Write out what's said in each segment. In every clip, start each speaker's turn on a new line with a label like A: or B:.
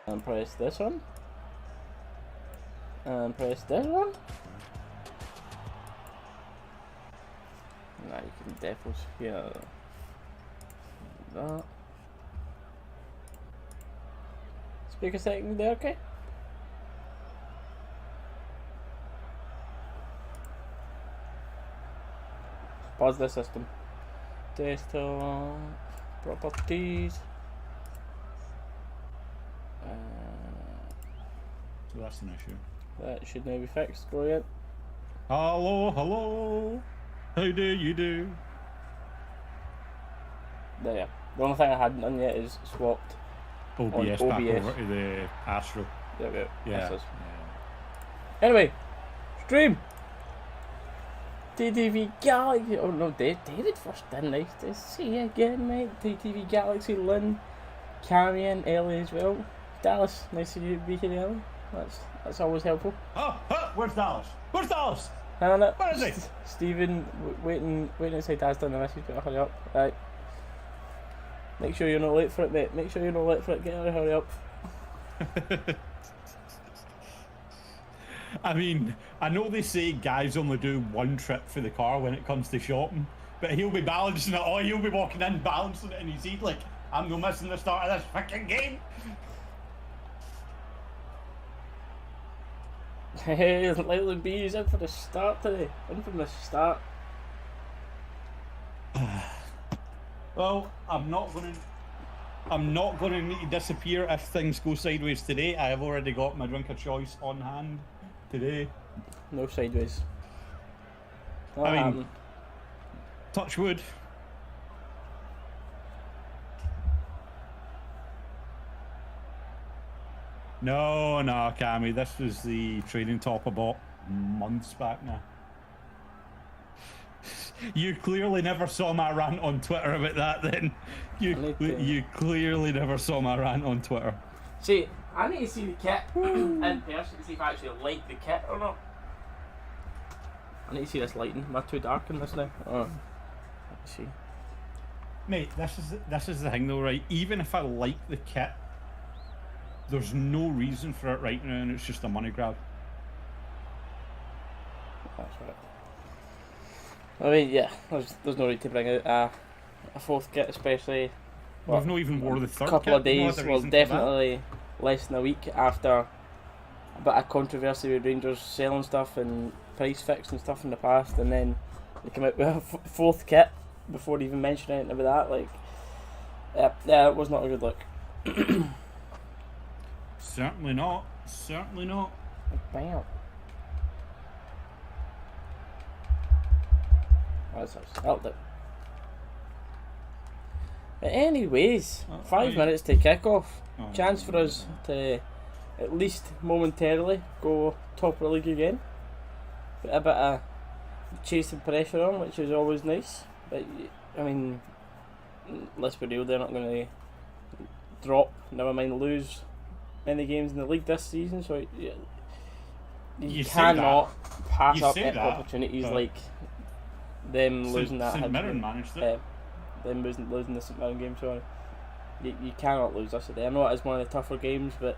A: And press this one. And press this one. Now you can definitely hear that. Speak a second there, okay? Pause the system. Desktop properties.
B: So that's an issue.
A: That should now be fixed. Brilliant.
B: Hello, hello. How do you do?
A: There. The only thing I hadn't done yet is swapped
B: OBS
A: on
B: back
A: OBS.
B: over to the Astro.
A: Yeah.
B: Yeah.
A: Anyway, stream. TTV Galaxy. Oh no, David first in. Nice to see you again, mate. TTV Galaxy, Lynn, Carrion, Ellie as well. Dalus, nice to be here, Ellie. That's always helpful.
B: Oh, where's Dallas? Where's Dallas?
A: Hang on it.
B: Where is he?
A: Stephen, waiting outside Daz down the message, better hurry up. Right. Make sure you're not late for it, mate. Make sure you're not late for it. Get out, hurry up.
B: I mean, I know they say guys only do one trip for the car when it comes to shopping, but he'll be balancing it all. He'll be walking in, balancing it in his seat like, I'm no missing the start of this fucking game.
A: Hey, Leyland B is in for the start today. In from the start.
B: Well, I'm not going to need to disappear if things go sideways today. I have already got my drink of choice on hand today.
A: No sideways.
B: I mean, touch wood. No, Cammy, this was the training top I bought months back now. You clearly never saw my rant on Twitter about that then. You clearly never saw my rant on Twitter.
A: See, I need to see the kit in person to see if I actually like the kit or not. I need to see this lighting. Am I too dark in this now? Oh, let me see.
B: Mate, this is the thing though, right? Even if I like the kit, there's no reason for it right now, and it's just a money grab.
A: That's right. I mean, yeah, there's no need to bring out a fourth kit, especially.
B: We've not even wore the third
A: couple
B: kit.
A: Of days, well, definitely less than a week after a bit of controversy with Rangers selling stuff and price fix and stuff in the past, and then they come out with a fourth kit before even mentioning anything about that. Like, yeah, it was not a good look.
B: Certainly not. Certainly not.
A: Bam. That's nice. That'll do. But anyways, 5 minutes to kick off. Chance for us to at least momentarily go top of the league again. Put a bit of chasing pressure on, which is always nice. But I mean, let's be real, they're not going to drop, never mind lose many games in the league this season. So you cannot pass up opportunities like them losing that.
B: St. Mirren managed it.
A: Them losing the St. Mirren game, sorry. You cannot lose this today. I know it is one of the tougher games, but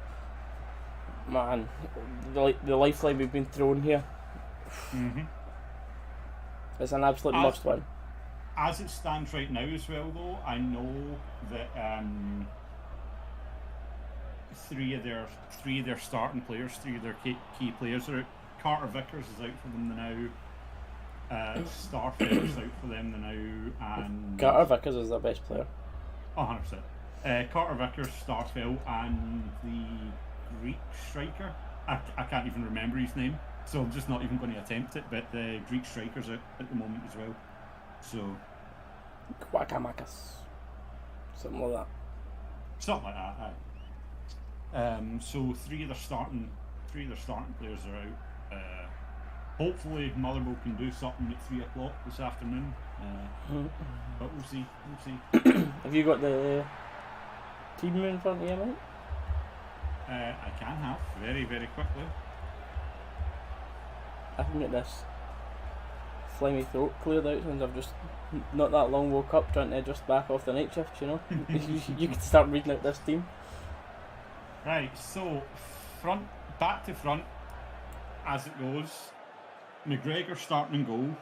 A: man, the lifeline we've been thrown here, it's an absolute must win.
B: As it stands right now as well though, I know that three of their starting players, three of their key players are out. Carter Vickers is out for them now. Starfield's out for them now, and
A: Carter Vickers is their best player.
B: 100%. Carter Vickers, Starfield, and the Greek striker. I can't even remember his name, so I'm just not even going to attempt it. But the Greek striker's out at the moment as well. So
A: Kwakamakas, something like that.
B: Something like that. Aye. So three of their starting players are out. Hopefully Motherwell can do something at 3 o'clock this afternoon. But we'll see.
A: Have you got the team in front of you, mate?
B: I can have very, very quickly.
A: I can get this slimy throat cleared out since I've just not that long woke up trying to just back off the night shift, you know. You can start reading out this team.
B: Right, so back to front, as it goes. McGregor starting in goal.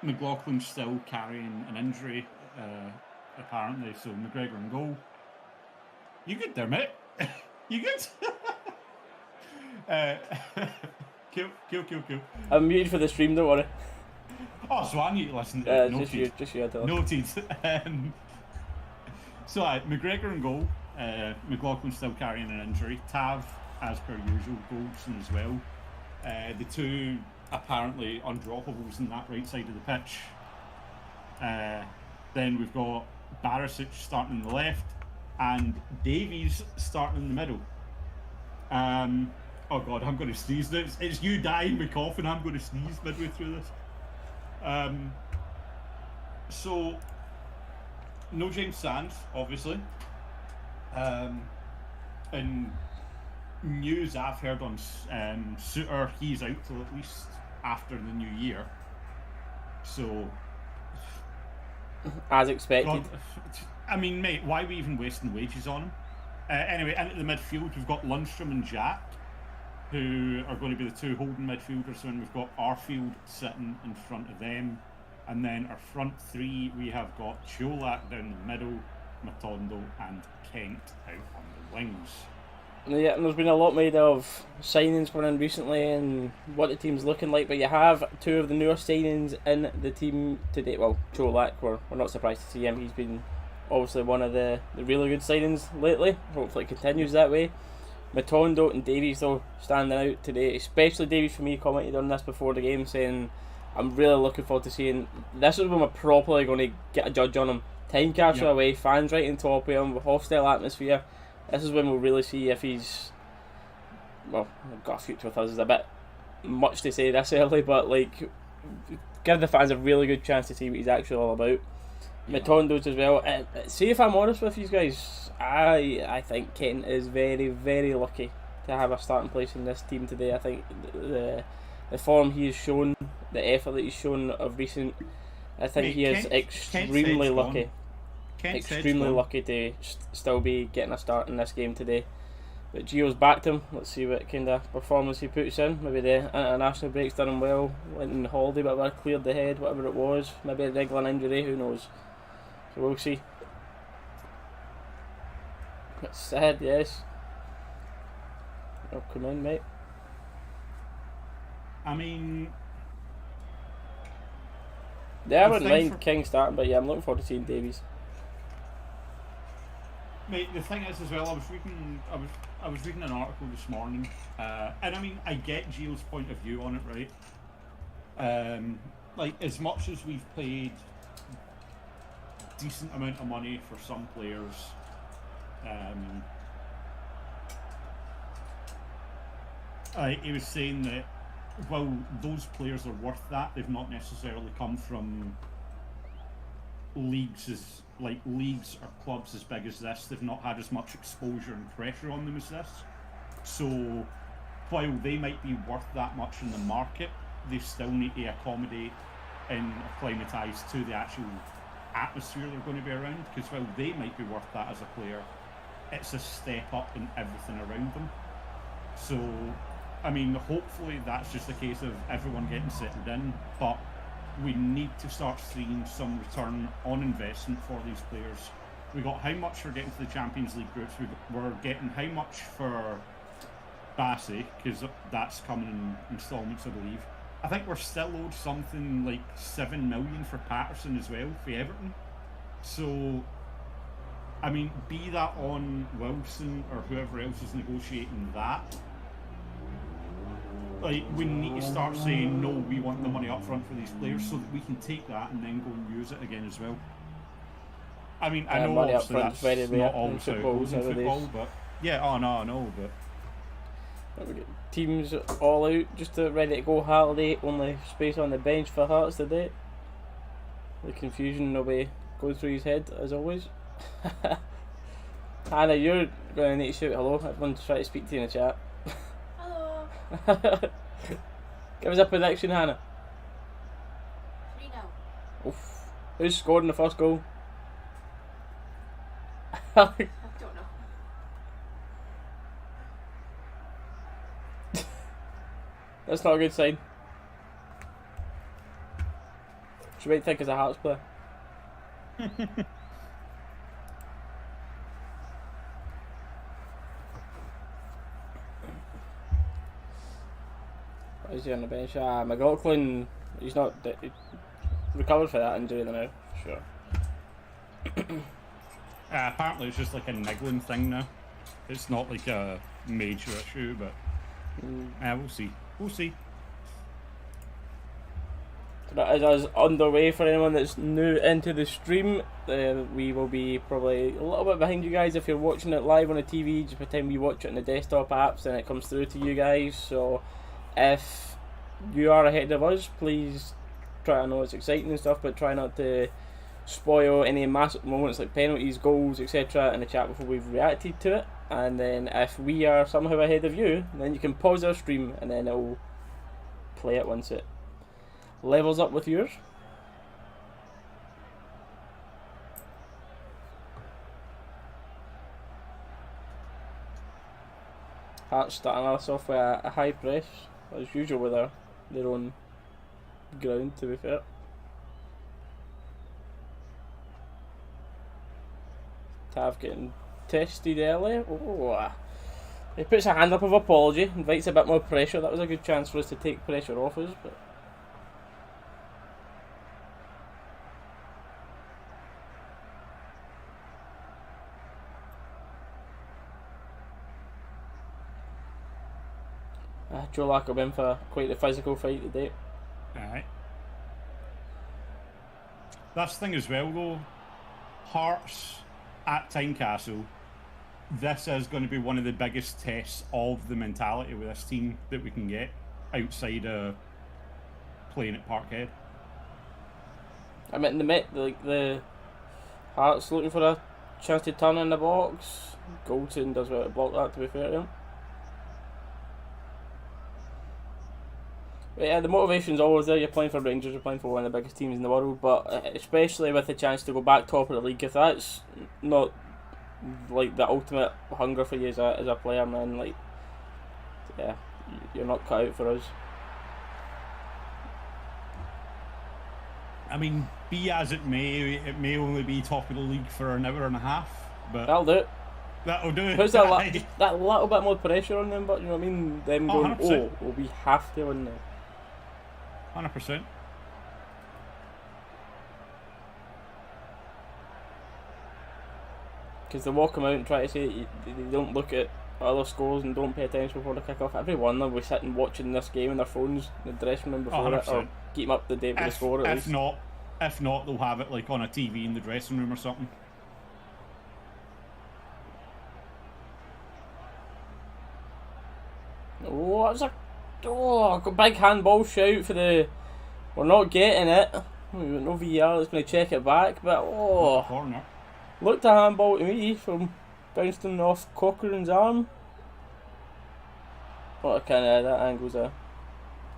B: McLaughlin's still carrying an injury, apparently, so McGregor in goal. You good there, mate? You good? Cool.
A: I'm muted for the stream, don't worry.
B: Oh, so I need to listen to it.
A: Noted. Just you,
B: Noted. So, McGregor in goal. McLaughlin's still carrying an injury. Tav, as per usual, Goldson as well. The two apparently undroppables in that right side of the pitch. Then we've got Barisic starting on the left and Davies starting in the middle. Oh God, I'm going to sneeze. It's you dying with coughing. I'm going to sneeze midway through this. So, no James Sands, obviously. And news I've heard on Suter, he's out till at least after the new year. So,
A: as expected.
B: God, I mean, mate, why are we even wasting wages on him? Anyway, into the midfield, we've got Lundstrom and Jack, who are going to be the two holding midfielders, and we've got Arfield sitting in front of them. And then our front three, we have got Cholak down the middle, Matondo and Kent out on the wings.
A: Yeah, and there's been a lot made of signings going in recently and what the team's looking like, but you have two of the newer signings in the team today. Well, Cholak, we're not surprised to see him. He's been obviously one of the really good signings lately. Hopefully it continues that way. Matondo and Davies, though, standing out today, especially Davies. For me, commented on this before the game, saying I'm really looking forward to seeing, this is when we're properly going to get a judge on him. Time capsule away, fans right on top of him, with hostile atmosphere. This is when we'll really see if he's, well, got a future with us is a bit much to say this early, but like, give the fans a really good chance to see what he's actually all about. Matondo's as well. See, if I'm honest with you guys, I think Kent is very, very lucky to have a starting place in this team today. I think the form he has shown, the effort that he's shown of recent, I think he is extremely lucky. Extremely lucky to still be getting a start in this game today. But Gios backed him. Let's see what kind of performance he puts in. Maybe the international break's done him well. Went on holiday, but cleared the head, whatever it was. Maybe a wriggling injury, who knows. So we'll see. It's sad, yes. Oh, come in, mate.
B: I mean,
A: yeah, I wouldn't mind King starting, but yeah, I'm looking forward to seeing Davies.
B: Mate, the thing is as well, I was reading an article this morning, and I mean, I get Gio's point of view on it, right? Like, as much as we've paid decent amount of money for some players, he was saying that, well, those players are worth that. They've not necessarily come from leagues or clubs as big as this. They've not had as much exposure and pressure on them as this. So while they might be worth that much in the market, they still need to accommodate and acclimatise to the actual atmosphere they're going to be around, because while they might be worth that as a player, it's a step up in everything around them. So I mean, hopefully that's just a case of everyone getting settled in, but we need to start seeing some return on investment for these players. We got how much for getting to the Champions League groups, we're getting how much for Bassey, because that's coming in instalments, I believe. I think we're still owed something like 7 million for Patterson as well, for Everton. So, I mean, be that on Wilson or whoever else is negotiating that, like, we need to start saying, no, we want the money up front for these players so that we can take that and then go and use it again as well. I mean, I know
A: money up
B: obviously
A: front's
B: that's
A: very
B: not
A: rare
B: always how it goes in football, but yeah, I know, but
A: we get teams all out, just ready to go. Halliday, only space on the bench for Hearts today. The confusion will be going through his head as always. Hannah, you're going to need to shout hello. Everyone's trying to speak to you in the chat. Give us a prediction, Hannah.
C: 3-0.
A: Oof. Who's scored in the first goal?
C: I don't know.
A: That's not a good sign. She might think it's a Hearts player. Is he on the bench? McLaughlin, he's not. He recovered for that injury now, sure.
B: Apparently it's just like a niggling thing now. It's not like a major issue, but we'll see. We'll see.
A: So that is us underway. For anyone that's new into the stream, we will be probably a little bit behind you guys if you're watching it live on the TV. Just pretend we watch it on the desktop apps and it comes through to you guys. So if you are ahead of us, please try. I know it's exciting and stuff, but try not to spoil any massive moments like penalties, goals, etc. in the chat before we've reacted to it. And then if we are somehow ahead of you, then you can pause our stream and then it'll play it once it levels up with yours. Hearts starting us off with a high press, as usual with their own ground, to be fair. Tav getting tested early. Oh, he puts a hand up of apology, invites a bit more pressure. That was a good chance for us to take pressure off us, but Joe Lack will be in for quite a physical fight today.
B: Aye. That's the thing as well though, Hearts at Tynecastle, this is going to be one of the biggest tests of the mentality with this team that we can get outside of playing at Parkhead.
A: I mean, the Hearts looking for a chance to turn in the box. Goldson does well to block that, to be fair to him. But yeah, the motivation's always there. You're playing for Rangers, you're playing for one of the biggest teams in the world, but especially with the chance to go back top of the league, if that's not like the ultimate hunger for you as a player, man, like, yeah, you're not cut out for us.
B: I mean, be as it may only be top of the league for an hour and a half, but
A: that'll do it.
B: That'll do it.
A: Puts that little bit more pressure on them, but you know what I mean? Them going,
B: 100%.
A: well, we have to win now.
B: 100%.
A: Because they walk them out and try to say they don't look at other scores and don't pay attention before the kick off. Every one of them will sit and watching this game on their phones in the dressing room before it, or keep them up to date with the score at least.
B: If not, they'll have it like on a TV in the dressing room or something.
A: Oh, that was a big handball shout for the. We're not getting it. We've got no VAR that's going to check it back, but
B: Corner.
A: Looked a handball to me from bouncing off Cochrane's arm. What kind of that angle's a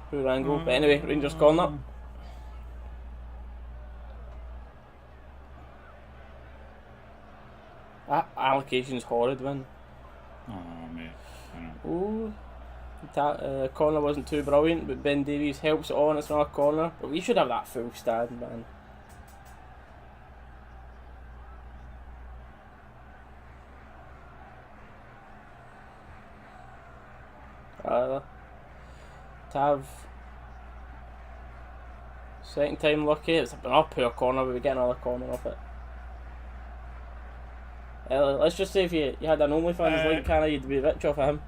A: poor angle, but anyway, Rangers corner. That allocation's horrid, man.
B: Oh mate, I know.
A: Corner wasn't too brilliant, but Ben Davies helps it on. It's not a corner, but we should have that full stand, man. Tav, second time lucky. It's an poor corner, but we get another corner off it. Let's just say if you had an OnlyFans link, you'd be rich off of him.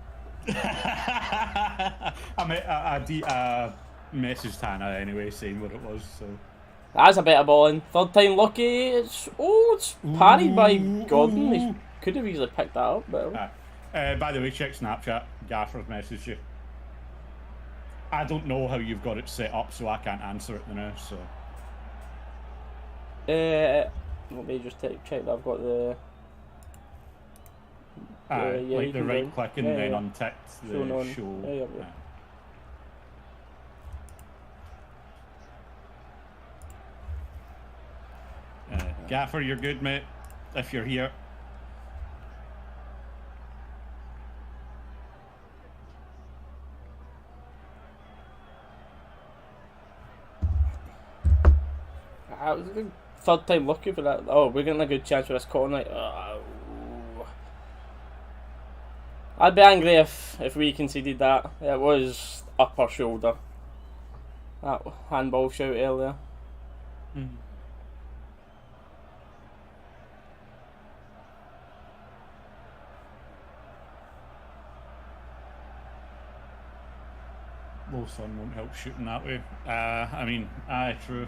B: I messaged Hannah anyway saying what it was, so
A: that's a better ball in. Third time lucky. It's parried by Gordon. He could have easily picked that up, but
B: by the way, check Snapchat. Gaffer's messaged you. I don't know how you've got it set up, so I can't answer it now. So
A: let me just check that I've got the
B: like the right click and then unticked the show. Gaffer, you're good, mate. If you're here.
A: That was the third time lucky for that. Oh, we're getting a good chance for this corner. I'd be angry if we conceded that. It was upper shoulder. That handball shout earlier.
B: Low sun won't help shooting that way. I mean, aye, true.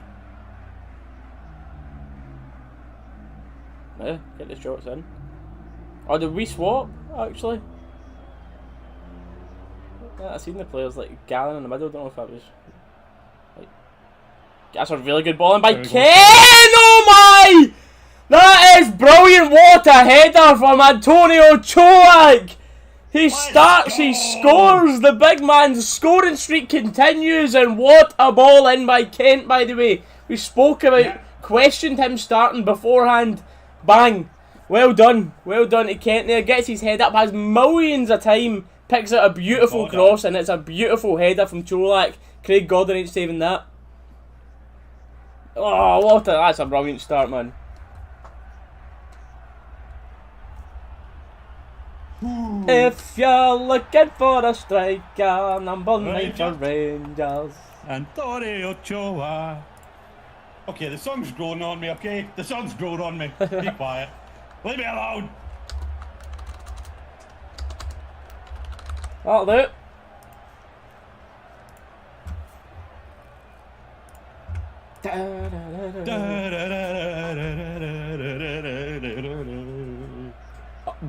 A: Yeah, get the shots in. Or did we swap, actually? Yeah, I seen the players like Gallon in the middle. Don't know if that was like. That's a really good ball in by Ken. Oh my! That is brilliant. What a header from Antonio Cholak. He starts, he scores. The big man's scoring streak continues, and what a ball in by Kent. By the way, we spoke about, questioned him starting beforehand. Bang! Well done to Kent there. Gets his head up, has millions of time. Picks out a beautiful cross, and it's a beautiful header from Cholak. Craig Gordon ain't saving that. Oh, that's a brilliant start, man. Ooh. If you're looking for a striker, number 9 for Rangers.
B: Antonio Cholak. Okay, the song's growing on me, okay? The song's growing on me. Be quiet. Leave me alone.
A: That'll do it.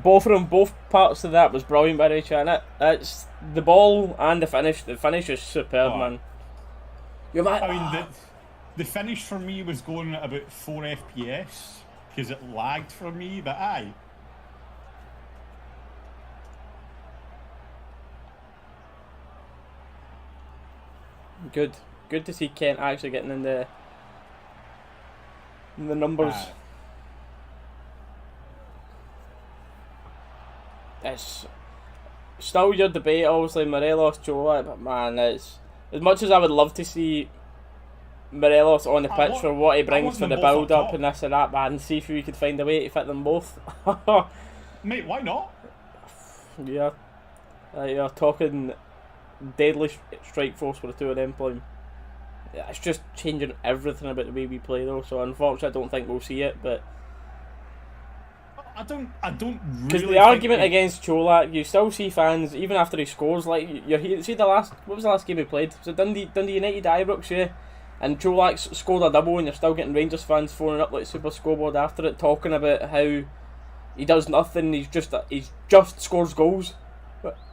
A: Both parts of that was brilliant by the way, Chan. It's the ball and the finish. The finish is superb, man.
B: I mean, the finish for me was going at about 4 FPS because it lagged for me, but aye.
A: Good to see Kent actually getting in the numbers. It's still your debate, obviously, Morelos, Cholak, but man, it's as much as I would love to see Morelos on the pitch for what he brings for the build up and this and that, man, see if we could find a way to fit them both.
B: Mate, why not?
A: Yeah, you're talking deadly strike force for the two of them playing. Yeah, it's just changing everything about the way we play though. So unfortunately, I don't think we'll see it. But
B: I don't really.
A: Because the argument against Cholak, you still see fans even after he scores. Like you're here. See what was the last game he played? Was it Dundee United Ibrox? Yeah. And Cholak scored a double, and you're still getting Rangers fans phoning up like Super Scoreboard after it, talking about how he does nothing. He's just scores goals.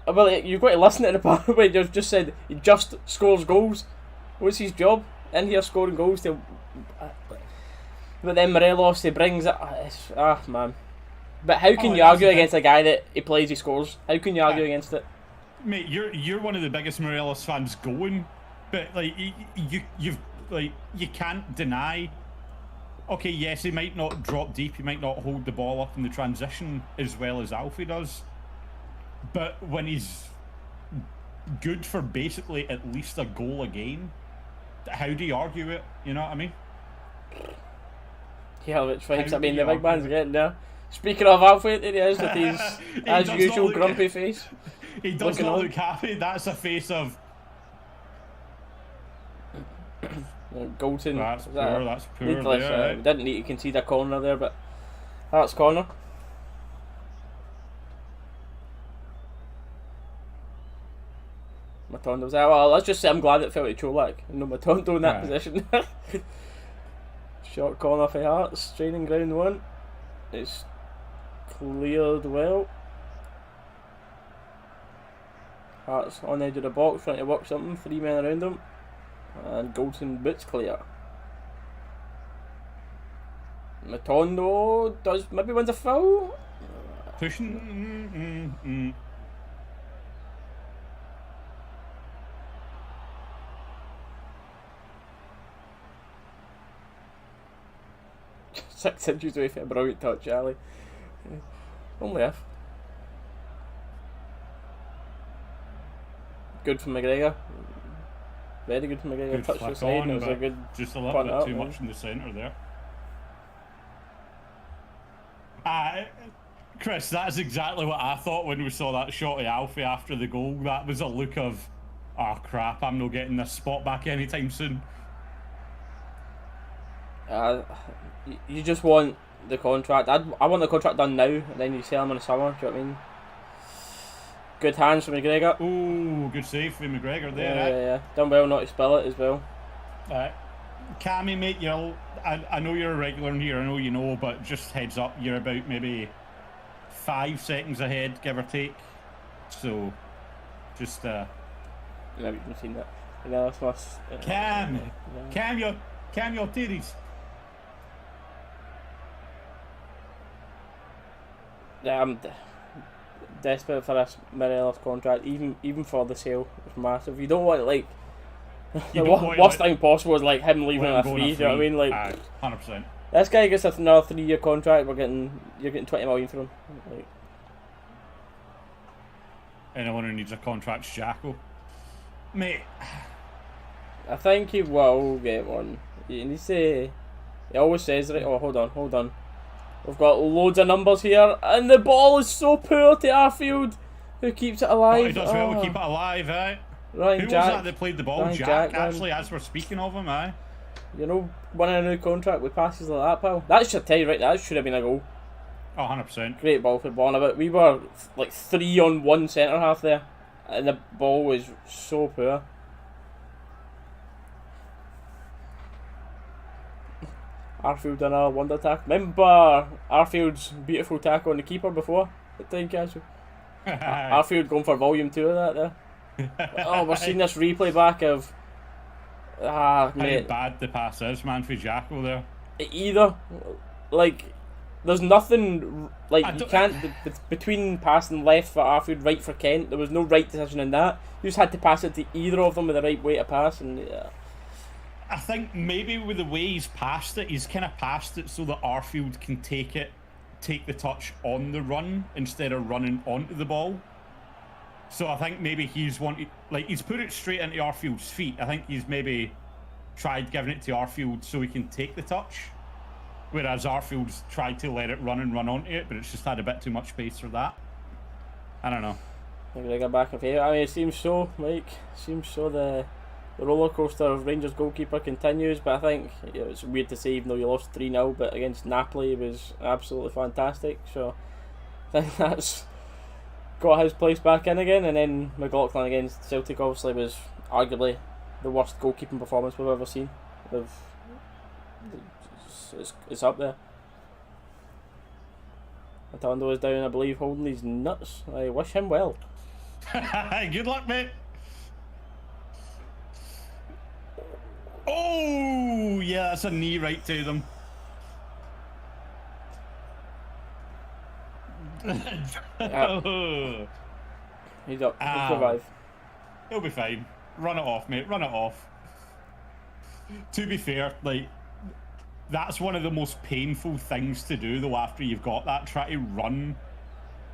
A: Well, you've got to listen to the part where you've just said he just scores goals. What's his job? In here scoring goals. But then Morelos, he brings it. Man. But how can you argue against a guy that he plays, he scores? How can you argue against it?
B: Mate, you're one of the biggest Morelos fans going, but like you can't deny. Okay, yes, he might not drop deep, he might not hold the ball up in the transition as well as Alfie does. But when he's good for basically at least a goal a game, how do you argue it? You know what I mean?
A: Yeah, which vibes I mean the big man's getting there. Speaking of Alfie, there he is with his, as usual, grumpy face.
B: He does not look happy. That's a face of...
A: Golden.
B: That's poor.
A: We didn't need to concede a corner there, but that's corner. Matondo was there. Well, let's just say I'm glad it fell to Cholak. No Matondo in that position. Short corner for Hearts. Training ground one. It's cleared well. Hearts on the edge of the box trying to work something. 3 men around him. And Goldson boots clear. Matondo maybe wins a foul.
B: Pushing.
A: 6 inches away from a brilliant touch, Ali. Only if. Good from McGregor. Very good. McGregor
B: Good
A: touched the
B: flick
A: side, and
B: on,
A: it was a
B: but
A: good.
B: just a little
A: punt
B: bit
A: up,
B: too
A: man.
B: much in the centre there. Chris, that's exactly what I thought when we saw that shot of Alfie after the goal. That was a look of, oh crap, I'm not getting this spot back anytime soon.
A: You just want the contract. I want the contract done now, and then you sell him in the summer. Do you know what I mean? Good hands from McGregor.
B: Oh, good save from McGregor there.
A: Yeah. Done well not to spill it as well.
B: Cammy, mate, I know you're a regular in here, I know you know, but just heads up, you're about maybe 5 seconds ahead, give or take. So, just
A: Never even seen that. No, it's must.
B: Cam your titties.
A: Yeah, I'm desperate for this Morelos contract, even for the sale. It's massive. You don't want like the worst thing possible is like him leaving on a free. Do you know what I mean? Like
B: 100%.
A: This guy gets another 3-year contract. You're getting 20 million for him. Like,
B: anyone who needs a contract's Jacko, mate.
A: I think he will get one. He needs to. He always says right. Oh, hold on. We've got loads of numbers here, and the ball is so poor to Arfield, who keeps it alive.
B: Oh, he does well to keep it alive, eh?
A: Ryan
B: Who
A: Jack,
B: was that played the ball?
A: Ryan
B: Jack,
A: Jack,
B: actually, as we're speaking of him, eh?
A: You know, winning a new contract with passes like that, pal. That should tell you right. That should have been a goal.
B: Oh, 100%.
A: Great ball for Bonabit. We were like 3-on-1 centre half there, and the ball was so poor. Arfield done a wonder tackle. Remember Arfield's beautiful tackle on the keeper before at Tynecastle? Arfield going for volume 2 of that there. Oh, we're seeing this replay back of mate.
B: How bad the pass is, man, for Jacko there.
A: Either, like, there's nothing, like, you can't, between passing left for Arfield, right for Kent, there was no right decision in that. You just had to pass it to either of them with the right way to pass, and yeah.
B: I think maybe with the way he's passed it, he's kind of passed it so that Arfield can take the touch on the run instead of running onto the ball. So I think maybe he's put it straight into Arfield's feet. I think he's maybe tried giving it to Arfield so he can take the touch, whereas Arfield's tried to let it run onto it, but it's just had a bit too much pace for that. I don't know.
A: Maybe they got back in favour. I mean, it seems so, Mike. The roller coaster of Rangers goalkeeper continues, but I think it's weird to say, even though you lost 3-0, but against Napoli it was absolutely fantastic. So I think that's got his place back in again. And then McLaughlin against Celtic obviously was arguably the worst goalkeeping performance we've ever seen. It's up there. Atondo is down, I believe, holding his nuts. I wish him well.
B: Good luck, mate. Oh, yeah, that's a knee right to them.
A: He's up. He'll survive.
B: He'll be fine. Run it off, mate. Run it off. To be fair, like, that's one of the most painful things to do, though, after you've got that. Try to run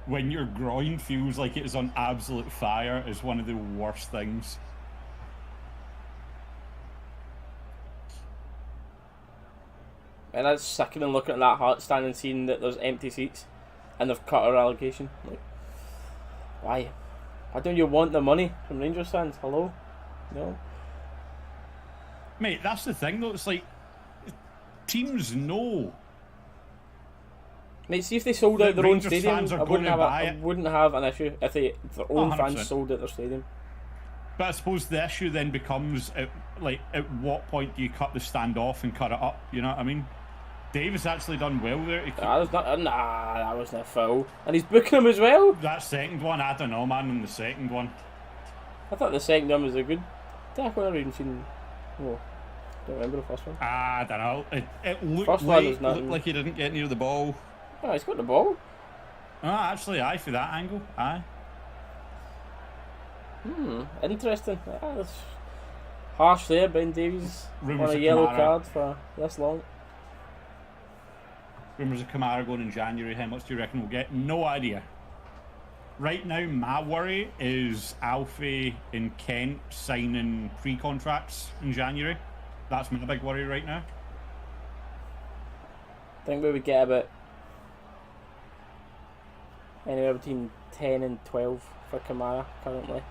B: when your groin feels like it is on absolute fire is one of the worst things.
A: And that's sickening looking at that Hart stand and seeing that there's empty seats and they've cut our allocation. Like, why? Why don't you want the money from Rangers fans? Hello? No?
B: Mate, that's the thing though, it's like teams know.
A: Mate, see if they sold out their own stadium, I wouldn't have an issue if their own 100%. Fans sold out their stadium.
B: But I suppose the issue then becomes at what point do you cut the stand off and cut it up? You know what I mean? Davis actually done well there.
A: That wasn't a foul. And he's booking him as well.
B: That second one, I don't know, man. On the second one,
A: I thought the second one was a good tackle. I've even seen. Oh, don't remember the first one.
B: I don't know. It looked like he didn't get near the ball.
A: Oh, he's got the ball.
B: Actually, aye, for that angle, aye.
A: Interesting. That's harsh there, Ben Davies on a yellow card for this long.
B: Rumours of Kamara going in January. How much do you reckon we'll get? No idea. Right now, my worry is Alfie and Kent signing pre-contracts in January. That's my big worry right now.
A: I think we would get about anywhere between 10 and 12 for Kamara currently.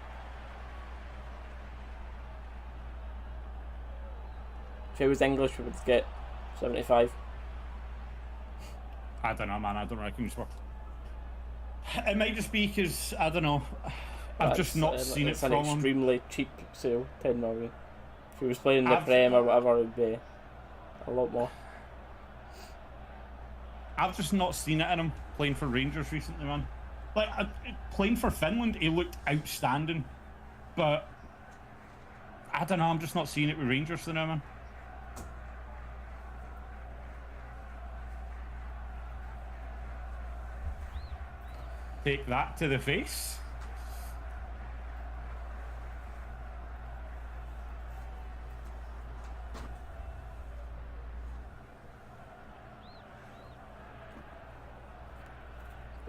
A: If it was English, we would get 75.
B: I don't know, man. I don't reckon it's worth. It might just be because, I don't know, I've just not seen it from him.
A: It's an extremely cheap sale, 10 million. If he was playing in the Prem or whatever, it would be a lot more.
B: I've just not seen it in him playing for Rangers recently, man. Like, playing for Finland, he looked outstanding. But, I don't know, I'm just not seeing it with Rangers now, man. Take that to the face.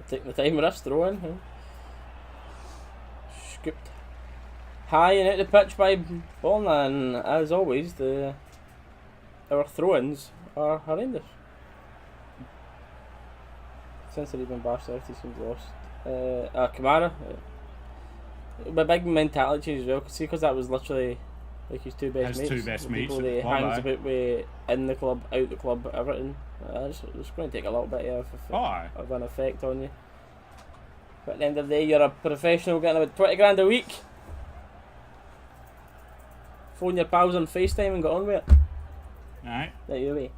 A: Take the time with us throw in. Huh? Scooped high and out the pitch by Ballna, and as always, our throw-ins are horrendous. Since they've been bashed out, he seems lost. Kamara, a big mentality change as well. See, because that was literally like his two best mates.
B: His two best mates.
A: People that hangs about with in the club, out the club, everything. It's going to take a little bit of an effect on you. But at the end of the day, you're a professional getting about 20 grand a week. Phone your pals on FaceTime and get on with it.
B: Alright.
A: There you be.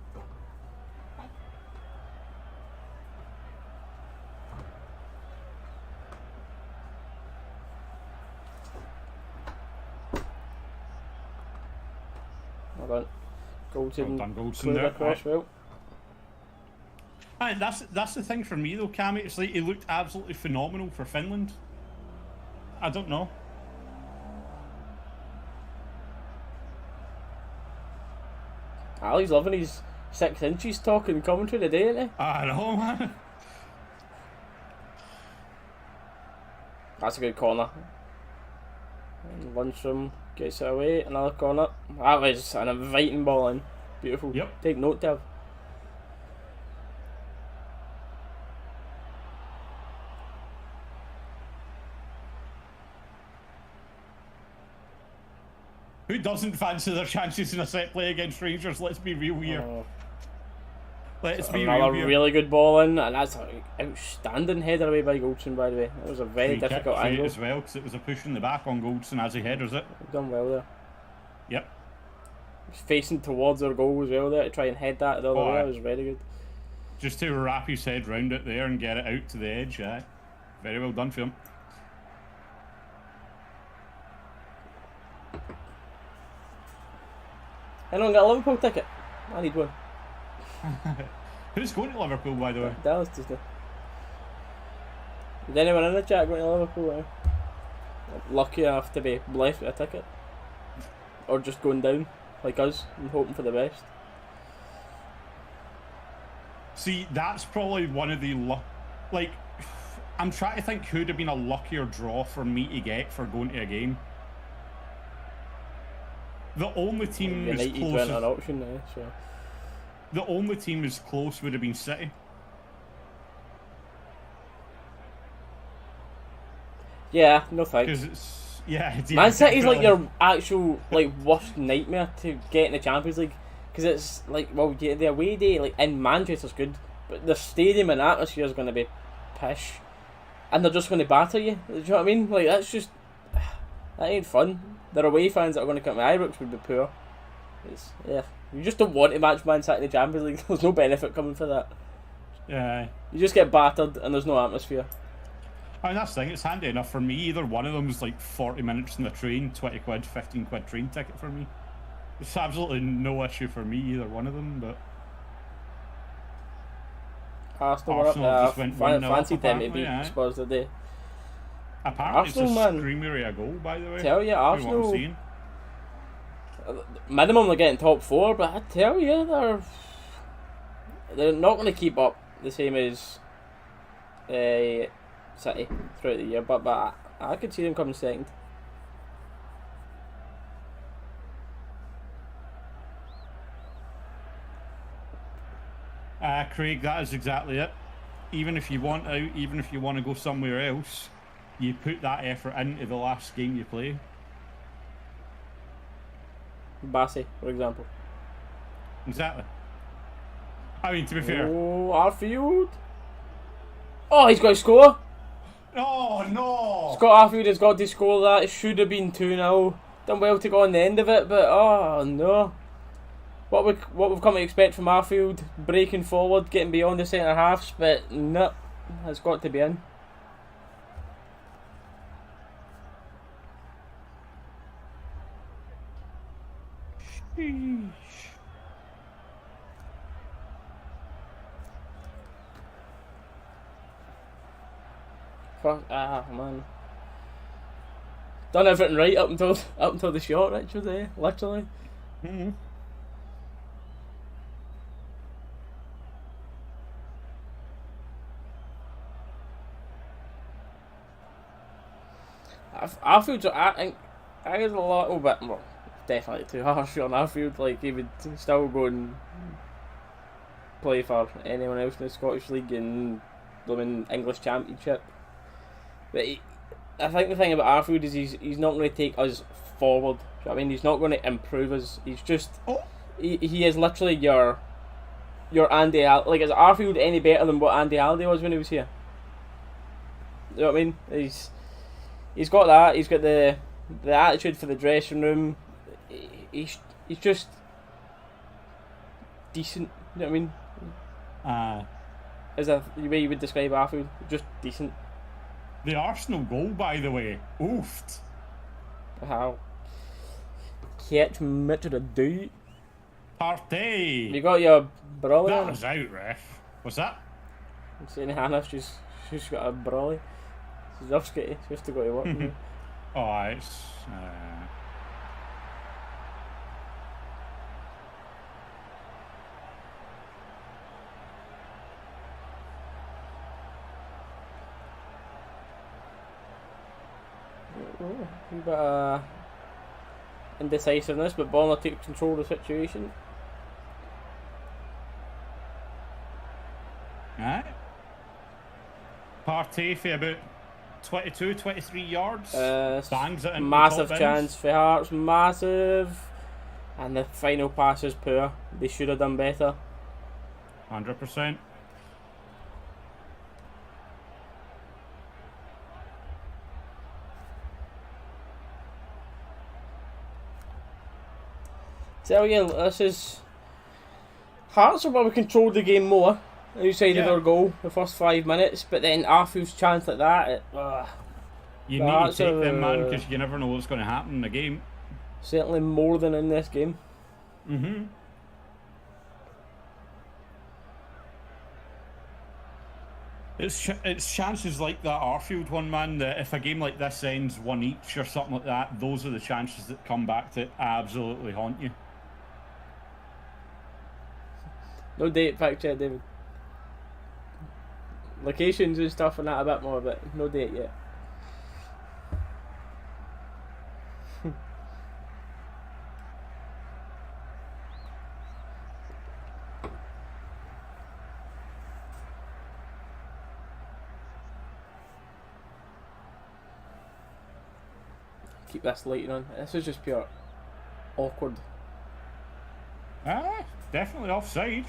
A: Well done, Goldson there. Across, well.
B: Aye, that's the thing for me though, Cammy. It's like he looked absolutely phenomenal for Finland. I don't know.
A: Ali's loving his 6 inches talking commentary today, isn't he?
B: I know, man.
A: That's a good corner. And Lundstrom gets it away. Another corner. That was an inviting ball in. Beautiful.
B: Yep.
A: Take note, Dev.
B: Who doesn't fancy their chances in a set play against Rangers? Let's be real here. Let's be real
A: Another
B: here.
A: really good ball in, and that's an outstanding header away by Goldson, by the way. It was a very difficult angle
B: as well, because it was a push in the back on Goldson as he headers it.
A: He's done well there.
B: Yep.
A: He's facing towards our goal as well there to try and head that the other way. It was very good.
B: Just to wrap his head round it there and get it out to the edge. Very well done for him.
A: Anyone got a Liverpool ticket? I need one.
B: Who's going to Liverpool, by the way?
A: Dalus does that. Is anyone in the chat going to Liverpool? Lucky enough to be blessed with a ticket, or just going down like us and hoping for the best.
B: See, that's probably one of the like. I'm trying to think who'd have been a luckier draw for me to get for going to a game. The only team is close.
A: Went on auction now, so.
B: The only team as close would have been City.
A: Yeah, no thanks. Man City's like your actual worst nightmare to get in the Champions League, because it's like, well, the away day in Manchester's good, but the stadium and atmosphere is going to be pish, and they're just going to batter you. Do you know what I mean? Like, that's just, that ain't fun. Their away fans that are going to come to Ibrox would be poor. You just don't want to match Man City in the Champions League. There's no benefit coming for that.
B: Yeah.
A: You just get battered and there's no atmosphere.
B: I mean, that's the thing, it's handy enough for me. Either one of them is like 40 minutes in the train, 20 quid, 15 quid train ticket for me. It's absolutely no issue for me, either one of them, but...
A: Arsenal
B: just went 1-0
A: fancied them to beat Spurs today.
B: Apparently
A: Arsenal,
B: it's a screamery a goal, by the way.
A: Tell you, Arsenal... Minimum they're getting top 4, but I tell you, they're not going to keep up the same as City throughout the year, but I could see them coming second.
B: Craig, that is exactly it. Even if you want out, even if you want to go somewhere else, you put that effort into the last game you play.
A: Bassey, for example.
B: Exactly. I mean, to be fair.
A: Oh, Arfield. Oh, he's got to score.
B: Oh, no.
A: Scott Arfield has got to score that. It should have been 2-0. Done well to go on the end of it, but oh, no. What we've come to expect from Arfield, breaking forward, getting beyond the centre halves, but no, it's got to be in.
B: Sheesh.
A: Fuck, man. Done everything right up until the shot, Richard, literally.
B: Mm-hmm.
A: Arfield's, I think is a little bit more, definitely too harsh on Arfield. Like, he would still go and play for anyone else in the Scottish League and the English Championship. But I think the thing about Arfield is he's not going to take us forward. You know what I mean, he's not going to improve us. He's just he is literally your Andy Al. Like, is Arfield any better than what Andy Aldi was when he was here? You know what I mean? He's got that. He's got the attitude for the dressing room. He's just decent. You know what I mean? Is that the way you would describe Arfield? Just decent.
B: The Arsenal goal, by the way, oofed.
A: How? Catch me to the do.
B: Partey.
A: You got your brolly
B: That
A: on?
B: was out, ref. What's that?
A: I'm saying Hannah, she's got a brolly. She's off skitty. She has to go to work. Now.
B: Oh, it's.
A: A bit of indecisiveness, but Bonner took control of the situation.
B: Alright. Partey for about 22, 23 yards. Bangs it in.
A: Massive chance for Hearts, massive. And the final pass is poor. They should have done better.
B: 100%.
A: So yeah, this is Hearts are where we controlled the game more outside of our goal the first 5 minutes, but then Arfield's chance like that,
B: you need to take them, man, because you never know what's going to happen in the game.
A: Certainly more than in this game.
B: Mm-hmm. It's chances like that Arfield one, man, that if a game like this ends 1 each or something like that, those are the chances that come back to absolutely haunt you.
A: No date fact check, David. Locations and stuff and that a bit more, but no date yet. Keep this lighting on. This is just pure awkward.
B: Definitely offside.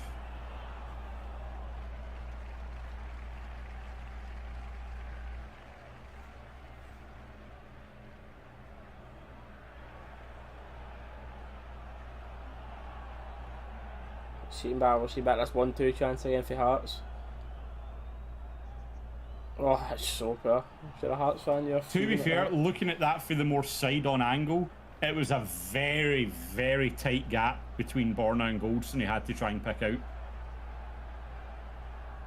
A: We'll see back this 1-2 chance again for Hearts. Oh, that's so poor. If you're a Hearts fan, you're
B: to be fair, looking at that for the more side-on angle, it was a very, very tight gap between Borna and Goldson he had to try and pick out.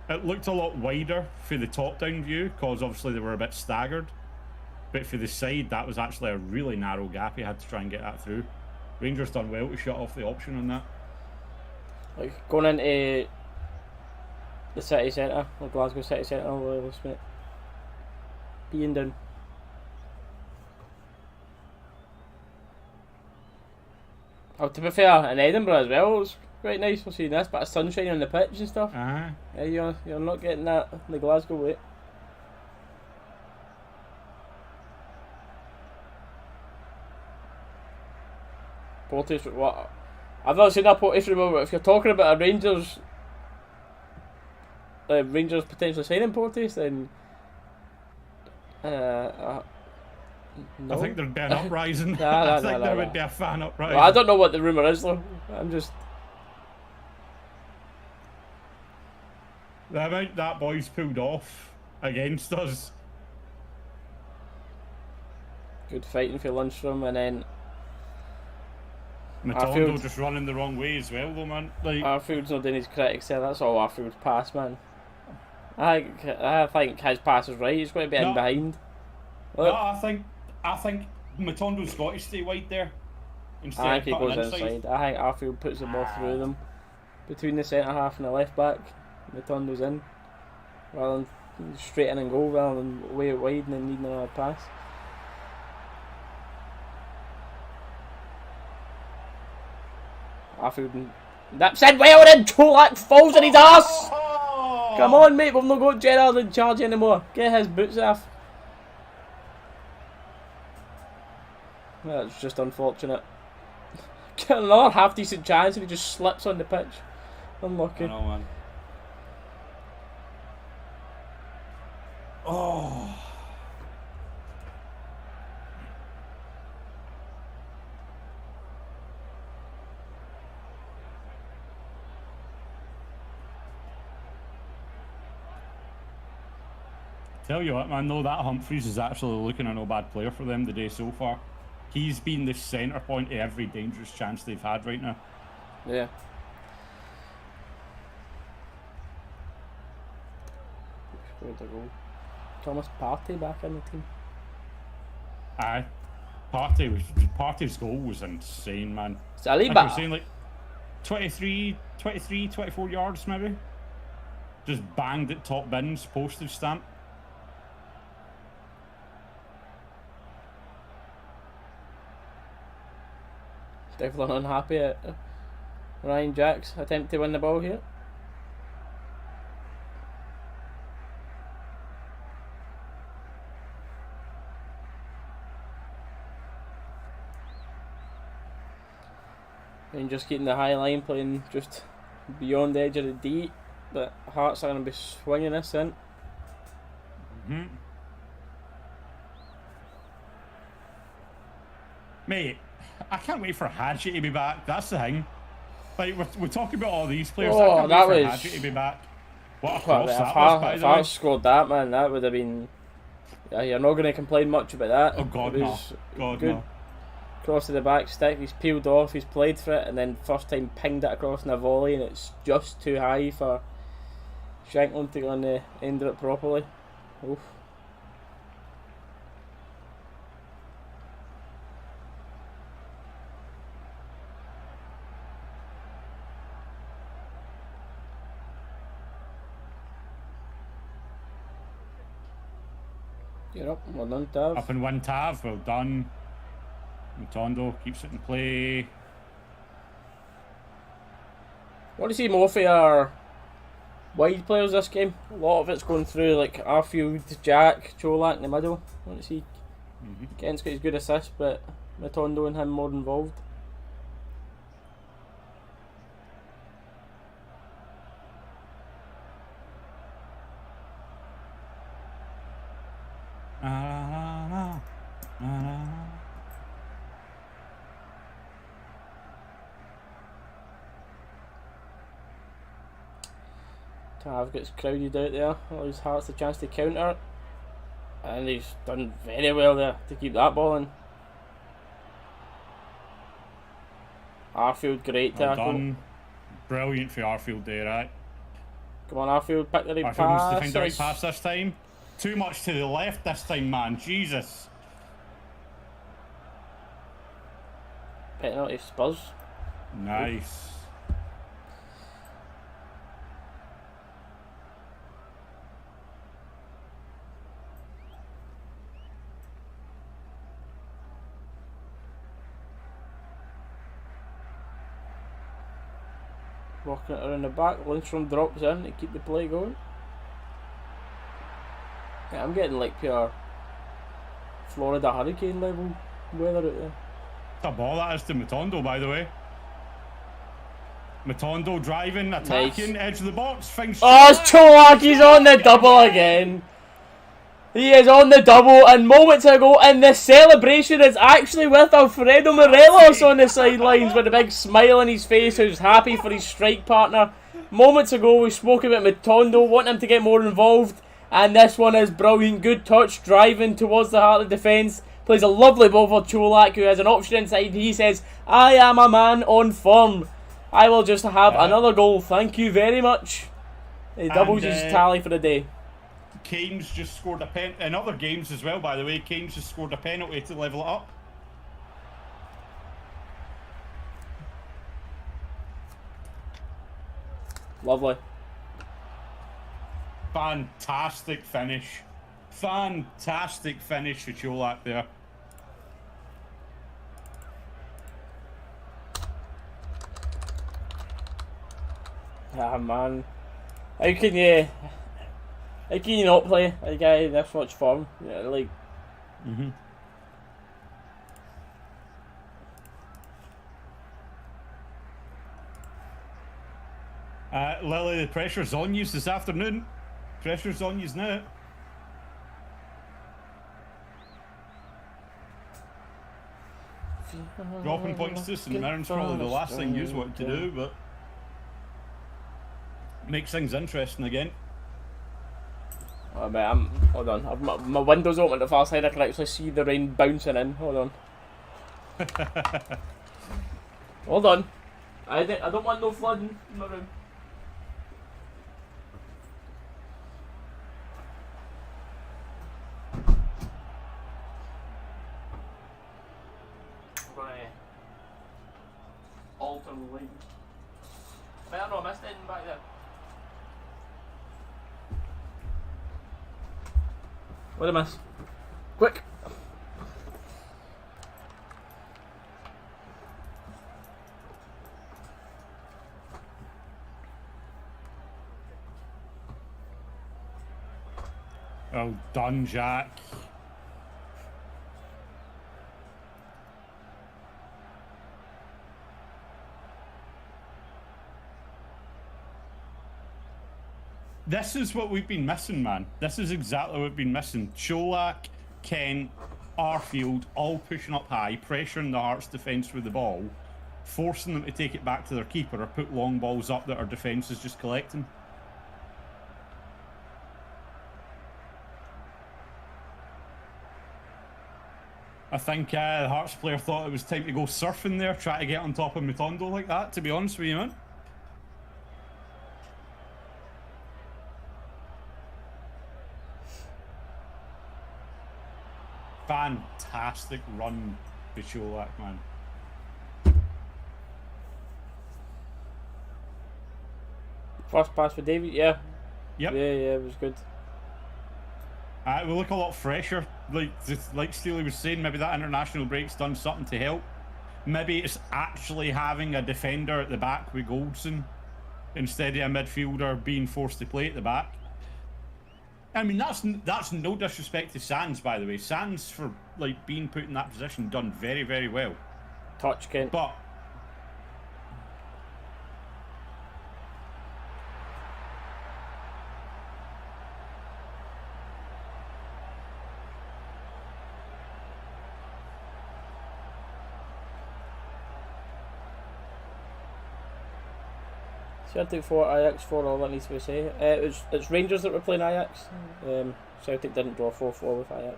B: It looked a lot wider for the top-down view, because obviously they were a bit staggered. But for the side, that was actually a really narrow gap he had to try and get that through. Rangers done well to shut off the option on that.
A: Like, going into the city centre, or Glasgow city centre, whatever it's been. being down. Oh, to be fair, in Edinburgh as well, it was quite nice for seeing this bit of sunshine on the pitch and stuff.
B: Uh-huh.
A: Yeah, you're not getting that in the Glasgow way. Portage, what? I've not seen a Portage rumor, but if you're talking about a Rangers potentially signing Portage, then no.
B: I think there'd be an uprising.
A: I
B: think there would be a fan uprising.
A: Well, I don't know what the rumour is though. I'm just...
B: The amount that boy's pulled off against us.
A: Good fighting for Lundstrom, and then
B: Matondo just running the wrong way as well, though, man. Like,
A: Arfield's not doing his critics there. That's all Arfield's pass, man. I think his pass is right. He's going to be in behind. Look.
B: No, I think Matondo's got to stay wide there.
A: I think he goes inside. I think Arfield puts the ball through them between the centre half and the left back. Matondo's in rather than straight in and go, rather than way it wide and then needing another pass. Arfield nips in well, and Cholak falls on his arse. Come on, mate, we've not got Gerrard in charge anymore. Get his boots off. That's just unfortunate. Get another half decent chance and he just slips on the pitch. Unlucky.
B: I know, man. Oh. Tell you what, man, though, that Humphries is actually looking a no bad player for them today so far. He's been the centre point of every dangerous chance they've had right now.
A: Yeah. Scored the goal. Thomas Partey back in the team.
B: Aye. Partey's goal was insane, man.
A: Silly,
B: like I was saying, like 23, 24 yards maybe. Just banged at top bins, postage stamp.
A: Definitely unhappy at Ryan Jack's attempt to win the ball here. And just getting the high line, playing just beyond the edge of the D, but Hearts are going to be swinging this in.
B: Mate, I can't wait for Hadji to be back. That's the thing. Like, we're talking about all these players.
A: Oh,
B: I can't wait for Hadji to be back. What a cross that was, by
A: if
B: the way.
A: Hearts scored that, man, that would have been... Yeah, you're not going to complain much about that.
B: Oh, God, no. God,
A: good.
B: no.
A: Cross to the back stick, he's peeled off, he's played for it, and then first time pinged it across in a volley, and it's just too high for Shanklin to go on the end of it properly. Oof. You're up, well done, Tav.
B: Up and one, Tav, well done. Matondo keeps it in play.
A: Want to see more for our wide players this game. A lot of it's going through like Arfield, Jack, Cholak in the middle. Want to see Kent's got his good assist, but Matondo and him more involved. Tav gets crowded out there. All his Hearts a chance to counter, and he's done very well there to keep that ball in. Arfield, great tackle.
B: Well done. Brilliant for Arfield there, right?
A: Come on, Arfield, pick the right
B: Arfield
A: pass.
B: needs to find the right pass this time. Too much to the left this time, man. Jesus.
A: Penalty Spurs.
B: Nice.
A: Walking it around the back. Lindstrom drops in to keep the play going. Yeah, I'm getting like pure Florida hurricane level weather out there.
B: It's a ball that is to Matondo, by the way. Matondo driving, attacking, nice. Edge of the box.
A: Oh, it's Cholak, he's on the double again. He is on the double, and moments ago, and the celebration is actually with Alfredo Morelos on the sidelines with a big smile on his face, who's happy for his strike partner. Moments ago, we spoke about Matondo, wanting him to get more involved, and this one is brilliant. Good touch, driving towards the heart of defence. Plays a lovely ball for Cholak, who has an option inside. He says, I am a man on form. I will just have another goal. Thank you very much. He doubles his tally for the day.
B: Kane's just scored a pen in other games as well, by the way. Kane's just scored a penalty to level it up.
A: Lovely.
B: Fantastic finish. Fantastic finish for Cholak there.
A: Ah man, how can you not play a guy in this much form? Yeah, like.
B: Lily, the pressure's on you this afternoon. Pressure's on you now. Dropping points to St Mirren's probably the last thing you want to do, but makes things interesting again.
A: Oh, mate, hold on. My window's open to the far side. I can actually see the rain bouncing in. Hold on. Hold on. I don't want no flooding in my room. I'm gonna alter the lighting. I don't know, I missed anything back there. What did I miss? Quick!
B: Well done, Jack. This is what we've been missing, man. This is exactly what we've been missing. Cholak, Kent, Arfield, all pushing up high, pressuring the Hearts' defence with the ball, forcing them to take it back to their keeper or put long balls up that our defence is just collecting. I think the Hearts player thought it was time to go surfing there, try to get on top of Matondo like that, to be honest with you, man. Fantastic run to Cholak, man.
A: First pass for David, yeah.
B: Yep.
A: Yeah, it was good.
B: We look a lot fresher. Like Steely was saying, maybe that international break's done something to help. Maybe it's actually having a defender at the back with Goldson instead of a midfielder being forced to play at the back. I mean, that's no disrespect to Sands, by the way. Sands, for like being put in that position, done very, very well.
A: Touch, Kent.
B: But
A: Celtic 4, Ajax 4, all that needs to be said. It's Rangers that were playing Ajax. Celtic didn't draw 4-4 with Ajax.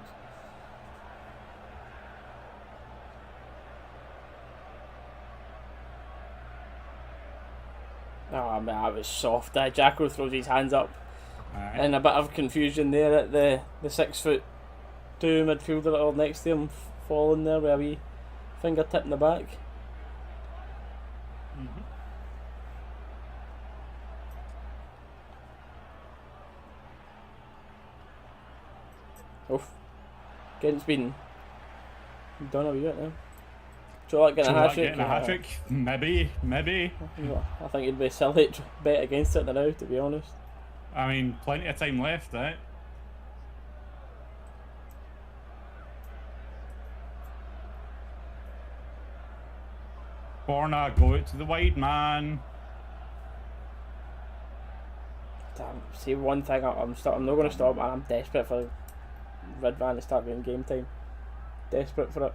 A: Oh man, I was soft. Jacko throws his hands up.
B: Aye.
A: And a bit of confusion there at the 6'2" midfielder all next to him falling there with a wee fingertip in the back. Oof. Kent's been done a wee bit now. Colak getting a
B: Getting a
A: hat
B: hat-trick? Maybe.
A: I think he'd be silly to bet against it now, to be honest.
B: I mean, plenty of time left, eh? Borna, go out to the wide man.
A: Damn, see one thing, I'm not going to stop, man. I'm desperate for Ridvan to start getting game time. Desperate for it.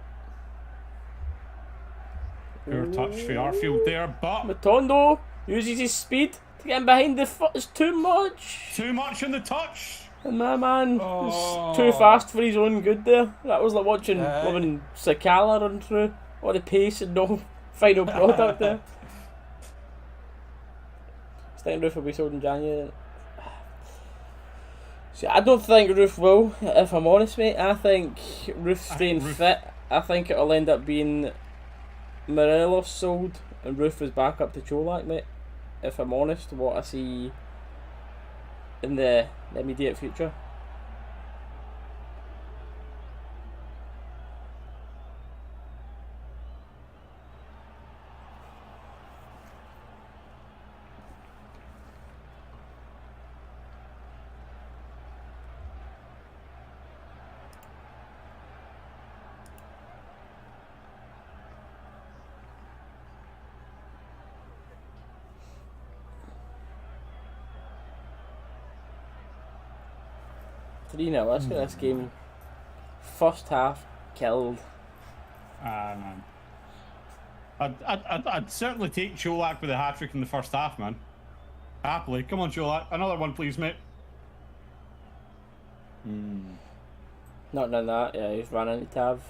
B: Poor touch for Arfield there, but
A: Matondo uses his speed to get in behind the foot. It's too much.
B: Too much on the touch.
A: And my man is too fast for his own good there. That was like watching Sakala run through. All the pace and no final product there. Starting Roof will be sold in January. See, I don't think Roof will, if I'm honest, mate. I think Roof staying fit. I think it'll end up being Morelos sold and Roof is back up to Colak, mate. If I'm honest, what I see in the immediate future. Let's get this game. First half killed.
B: Man. I'd certainly take Colak with a hat trick in the first half, man. Happily. Come on, Colak. Another one, please, mate.
A: Not done that. Yeah, he's running into Tav.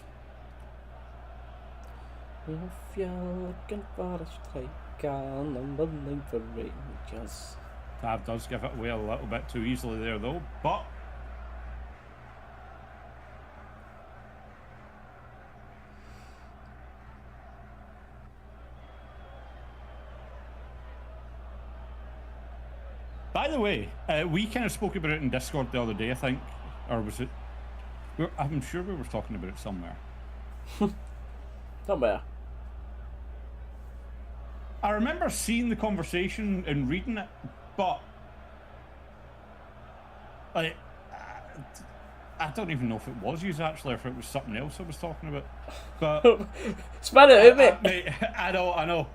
A: If you're looking for a striker, number 9 for Rangers.
B: Tav does give it away a little bit too easily there, though. But by the way, we kind of spoke about it in Discord the other day, I think. Or was it? I'm sure we were talking about it somewhere.
A: Somewhere.
B: I remember seeing the conversation and reading it, but like, I don't even know if it was you actually, or if it was something else I was talking about. But
A: spin it out, mate.
B: Mate, I know.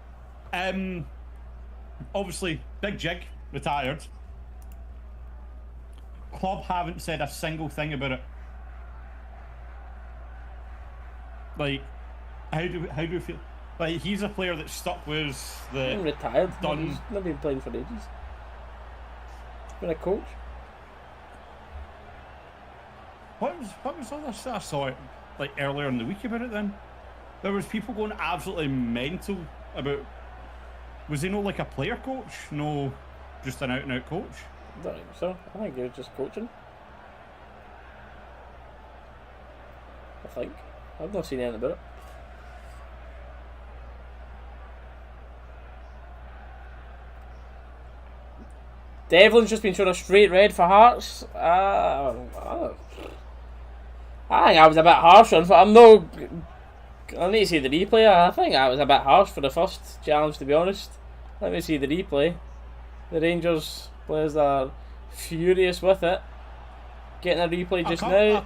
B: Obviously, Big Jig retired. Club haven't said a single thing about it. Like, how do we feel? Like, he's a player that stuck with the
A: retired.
B: Done.
A: He's not been playing for ages. He's been a coach.
B: What was all this? I saw it like earlier in the week about it. Then there was people going absolutely mental about. Was he not like a player coach? No, just an out and out coach.
A: I don't think so. I think he was just coaching. I think. I've not seen anything about it. Devlin's just been shown a straight red for Hearts. I think I was a bit harsh on it. I need to see the replay. I think I was a bit harsh for the first challenge, to be honest. Let me see the replay. The Rangers players are furious with it. Getting a replay just now.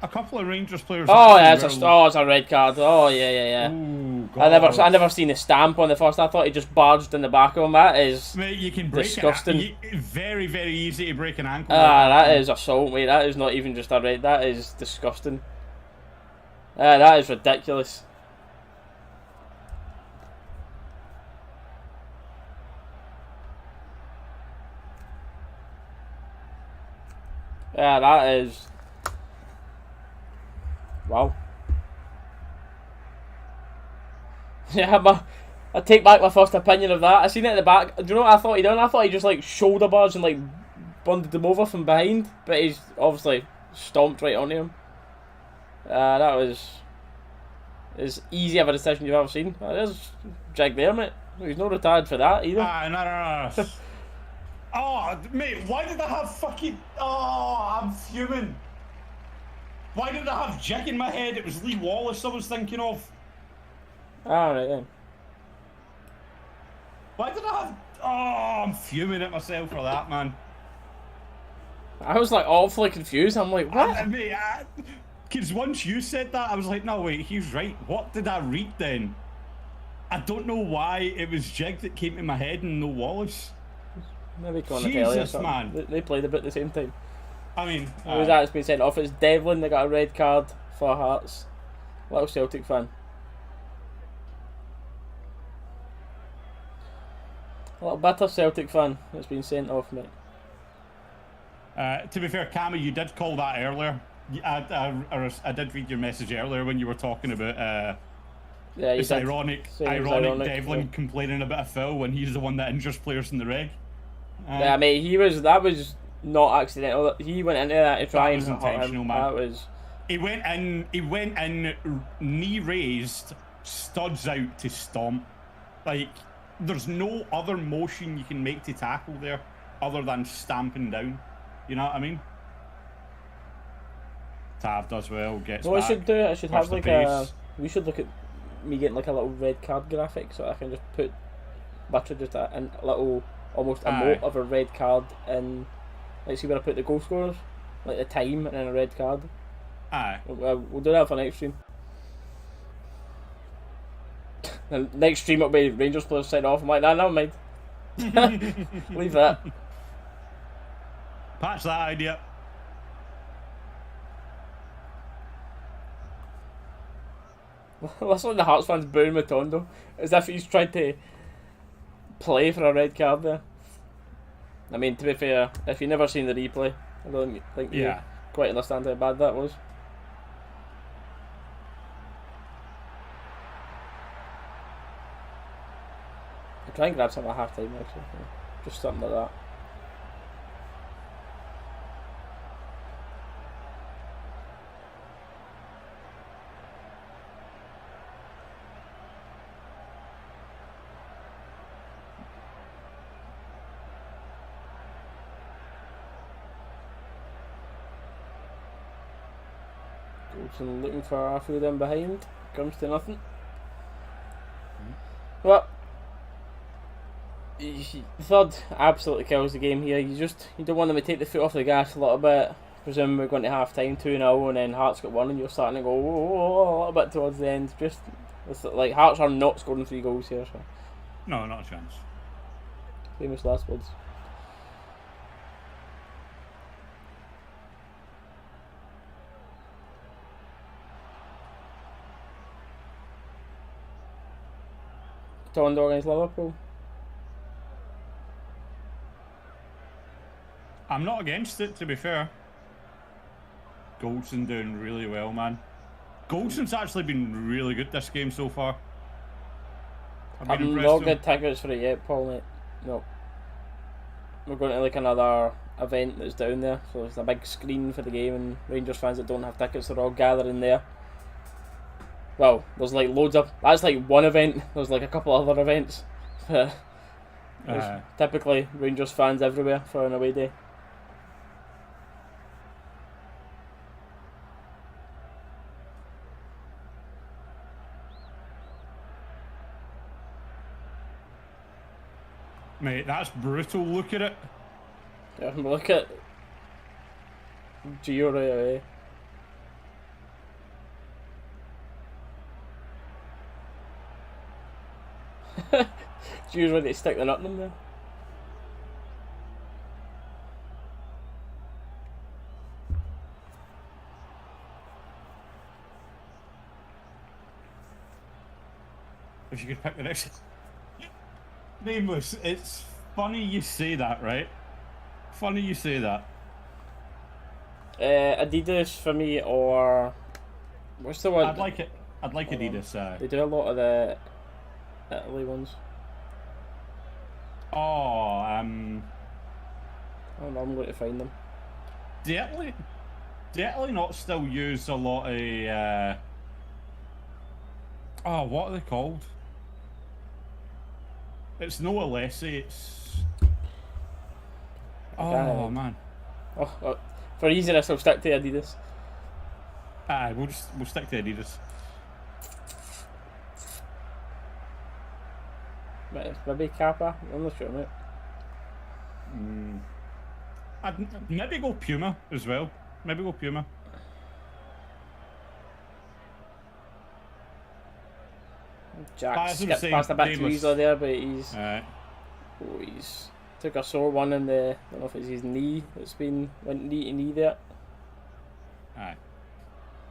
B: A couple of Rangers players.
A: Oh yeah, it's a red card. Oh yeah.
B: Ooh,
A: I never seen the stamp on the first. I thought he just barged in the back of him. That is,
B: mate, you can break
A: disgusting.
B: Very, very easy to break an ankle.
A: That is assault, mate. That is not even just a red. That is disgusting. That is ridiculous. That is. Wow. Yeah, I take back my first opinion of that. I seen it at the back. Do you know what I thought he done? I thought he just like shoulder barged and like bundled him over from behind, but he's obviously stomped right onto him. That was as easy of a decision you've ever seen. There's Jig there, mate. He's not retired for that either.
B: No. Oh, mate, why did I have fucking... Oh, I'm fuming. Why did I have Jig in my head? It was Lee Wallace I was thinking of.
A: Alright then.
B: Why did I have... Oh, I'm fuming at myself for that, man.
A: I was like awfully confused. I'm like, what?
B: Because once you said that, I was like, no, wait, he's right. What did I read then? I don't know why it was Jig that came to my head and no Wallace.
A: Maybe Conatelli or something.
B: Man.
A: They played a bit at the same time.
B: I mean...
A: Who was that's been sent off? It's Devlin. They got a red card for Hearts. Little Celtic fan. A little bitter Celtic fan that's been sent off, mate.
B: To be fair, Cammy, you did call that earlier. I did read your message earlier when you were talking about...
A: yeah,
B: it's ironic Devlin
A: yeah.
B: complaining about Phil when he's the one that injures players in the reg.
A: Yeah, mate, that was not accidental. He went into that to try and
B: intentional, man.
A: That was...
B: He went in, knee raised, studs out to stomp. Like, there's no other motion you can make to tackle there other than stamping down. You know what I mean? Tav does well, gets
A: what
B: back.
A: I should have like we should look at me getting like a little red card graphic so I can just put literally just a little almost emote of a red card in, like, see where I put the goal scorers, like the time and then a red card.
B: Aye.
A: We'll do that for next stream. The next stream will be Rangers players sent off. I'm like, nah, never mind. Leave that.
B: Patch that idea.
A: Listen to the Hearts fans booing Matondo as if he's trying to play for a red card there. I mean, to be fair, if you've never seen the replay, I don't think you quite understand how bad that was. I'll try and grab something at half time actually. Just something like that. Goldson looking for a few of them behind. Comes to nothing. Well, third absolutely kills the game here. You don't want them to take the foot off the gas a little bit. Presume we're going to half time 2-0 and then Hearts got one and you're starting to go a little bit towards the end. Just it's like Hearts are not scoring 3 goals here. So.
B: No, not a chance.
A: Famous last words. Tondo against Liverpool.
B: I'm not against it, to be fair. Goldson doing really well, man. Goldson's actually been really good this game so far.
A: I've not got tickets for it yet, Paul, mate. No. We're going to like another event that's down there, so there's a big screen for the game, and Rangers fans that don't have tickets are all gathering there. Well, there's like loads of... That's like one event. There's like a couple other events. There's typically Rangers fans everywhere for an away day.
B: Mate, that's brutal. Look at it.
A: Yeah, look at Gio right away. Gio's ready to stick the nut in him there.
B: If you could pick the next... Nameless, it's funny you say that, right? Funny you say that.
A: Adidas for me, or what's the one?
B: I'd like Adidas.
A: They do a lot of the Italy ones.
B: I
A: don't know, I'm going to find them.
B: Do Italy not still use a lot of what are they called? It's no Alessi, it's... Oh, man.
A: Oh, for easiness, I'll stick to Adidas.
B: We'll stick to Adidas.
A: Maybe Kappa. I'm not sure, mate.
B: I'd maybe go Puma as well. Maybe go Puma.
A: Jack skipped past a bit too easily there, but he's took a sore one in the, I don't know if it's his knee. Went knee to knee there.
B: Aye.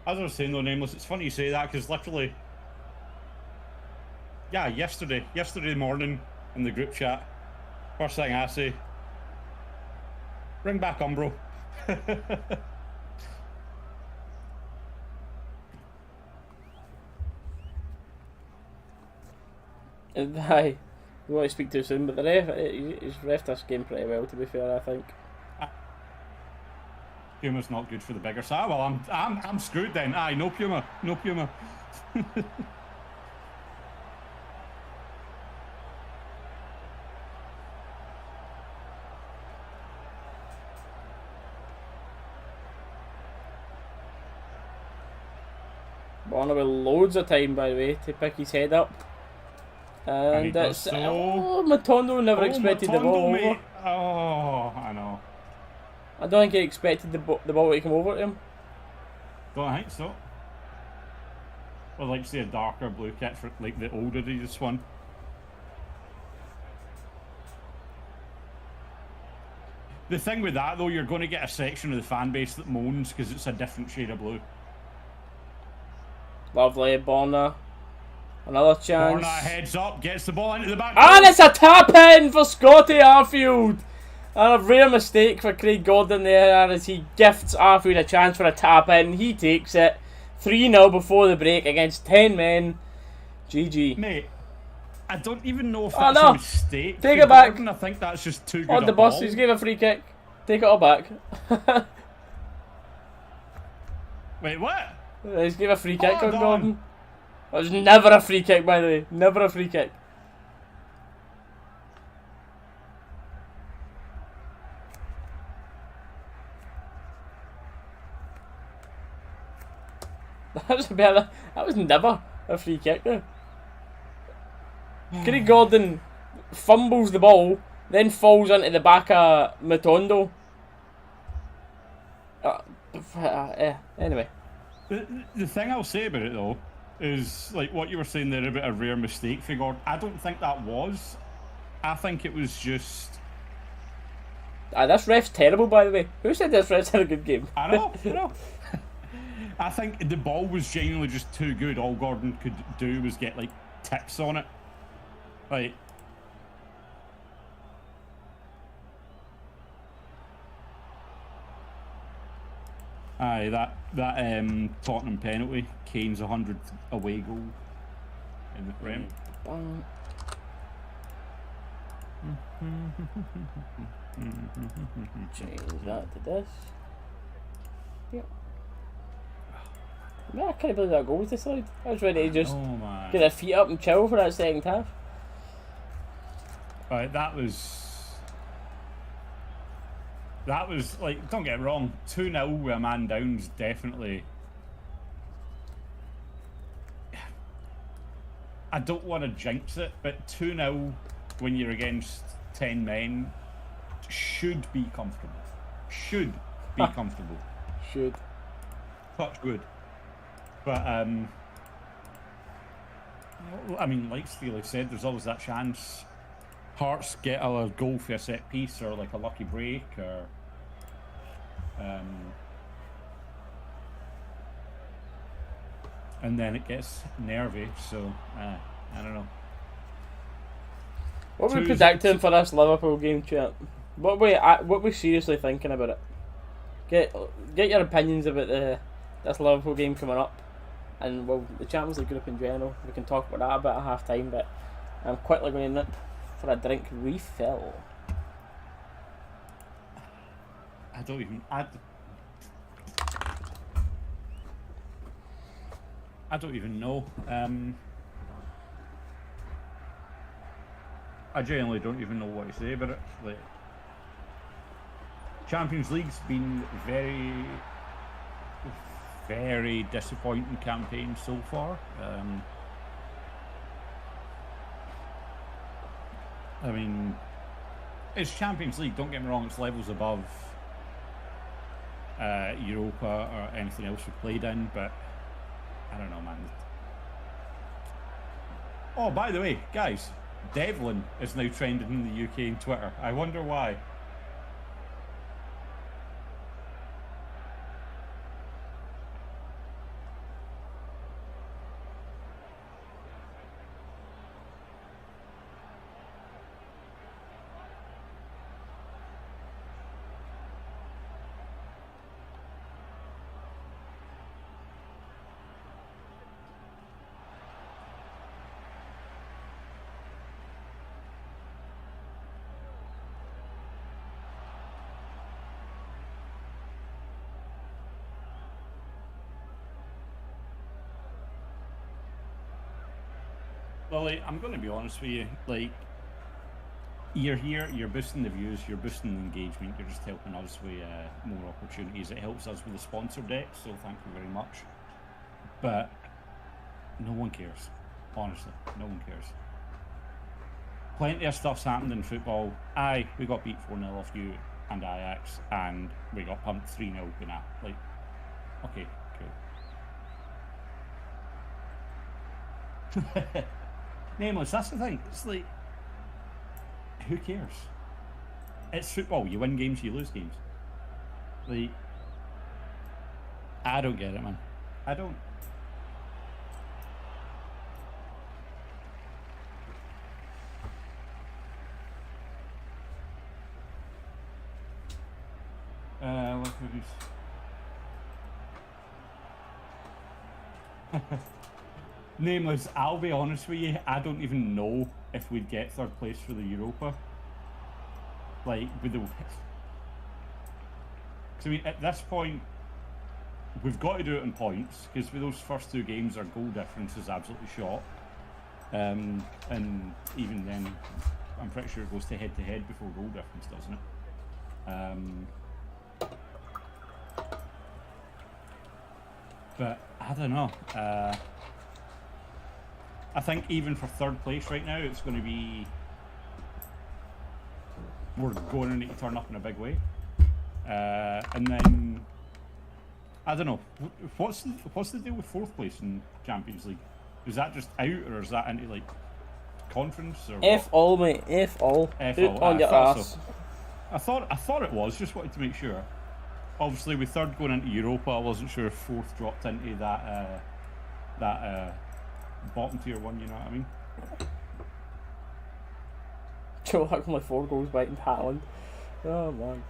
B: As I was saying though, Nameless, it's funny you say that because literally, yeah, yesterday morning in the group chat, first thing I say, bring back Umbro.
A: Aye, we want to speak too soon, but the ref, he's refed this game pretty well, to be fair, I think.
B: Puma's not good for the bigger side. Well, I'm screwed then. Aye, no Puma.
A: Warner with loads of time, by the way, to pick his head up. And it's
B: so.
A: Matondo never expected
B: Matondo,
A: the ball
B: mate.
A: over.
B: Oh, I know.
A: I don't think he expected the ball to come over to him.
B: Don't think so. I'd like to see a darker blue kit for like the old Adidas one. The thing with that though, you're going to get a section of the fan base that moans because it's a different shade of blue.
A: Lovely, Borna. Another chance.
B: Borna heads up, gets the ball into the back.
A: And it's a tap in for Scotty Arfield. And a rare mistake for Craig Gordon there as he gifts Arfield a chance for a tap in. He takes it 3-0 before the break against 10 men. GG.
B: Mate, I don't even know if that's a mistake.
A: Take it back.
B: Gordon, I think that's just too good.
A: On the bus, he's gave a free kick. Take it all back.
B: Wait, what?
A: He's gave a free kick on Gordon. It was never a free kick, by the way. Never a free kick. That was never a free kick though. Craig Gordon fumbles the ball, then falls into the back of Matondo. Anyway.
B: The thing I'll say about it though is like what you were saying there about a rare mistake for Gordon. I don't think that was. I think it was just.
A: This ref's terrible, by the way. Who said this ref's had a good game?
B: I know. I think the ball was genuinely just too good. All Gordon could do was get like tips on it. Like. Aye, that Tottenham penalty, Kane's 100th away goal in the Prem.
A: Change that to this. Yep. Man, I can't believe that goal was decided. I was ready to just get their feet up and chill for that second half.
B: Right, that was like, don't get it wrong, 2-0 with a man down is definitely. I don't want to jinx it, but 2-0 when you're against 10 men should be comfortable. Should be comfortable.
A: Should.
B: Touch good. But, I mean, like Steely said, there's always that chance Hearts get a goal for a set piece or like a lucky break or and then it gets nervy, so I don't know.
A: What are we predicting for this Liverpool game, chat? What we seriously thinking about it? Get your opinions about this Liverpool game coming up, and well, the Champions League group in general. We can talk about that a bit at half time, but I'm quickly going to nip for a drink refill.
B: I don't even know. I genuinely don't even know what to say about it. Like, Champions League's been very, very disappointing campaign so far. I mean, it's Champions League, don't get me wrong, it's levels above Europa or anything else we played in, but I don't know, man. Oh, by the way, guys, Devlin is now trending in the UK on Twitter. I wonder why. Well, like, I'm going to be honest with you. Like, you're here, you're boosting the views, you're boosting the engagement, you're just helping us with more opportunities. It helps us with the sponsor deck, so thank you very much. But no one cares. Honestly, no one cares. Plenty of stuff's happened in football. Aye, we got beat 4-0 off you and Ajax, and we got pumped 3-0 with that. Like, okay, cool. Nameless, that's the thing. It's like, who cares? It's football. You win games, you lose games. Like, I don't get it, man. I don't. Look at this. Nameless, I'll be honest with you, I don't even know if we'd get third place for the Europa. Like, with the... Because, I mean, at this point, we've got to do it in points, because with those first two games, our goal difference is absolutely shot. And even then, I'm pretty sure it goes to head before goal difference, doesn't it? But, I don't know. I think even for third place right now, it's going to be... We're going to need to turn up in a big way. And then... I don't know. What's the deal with fourth place in Champions League? Is that just out, or is that into, like, conference? Or
A: F
B: what?
A: all, mate. F all.
B: F
A: Do
B: all.
A: it on your arse.
B: So. I thought it was. Just wanted to make sure. Obviously, with third going into Europa, I wasn't sure if fourth dropped into that bottom tier one. You know what I mean?
A: Joe Huck only 4 goals behind Haaland. Oh man.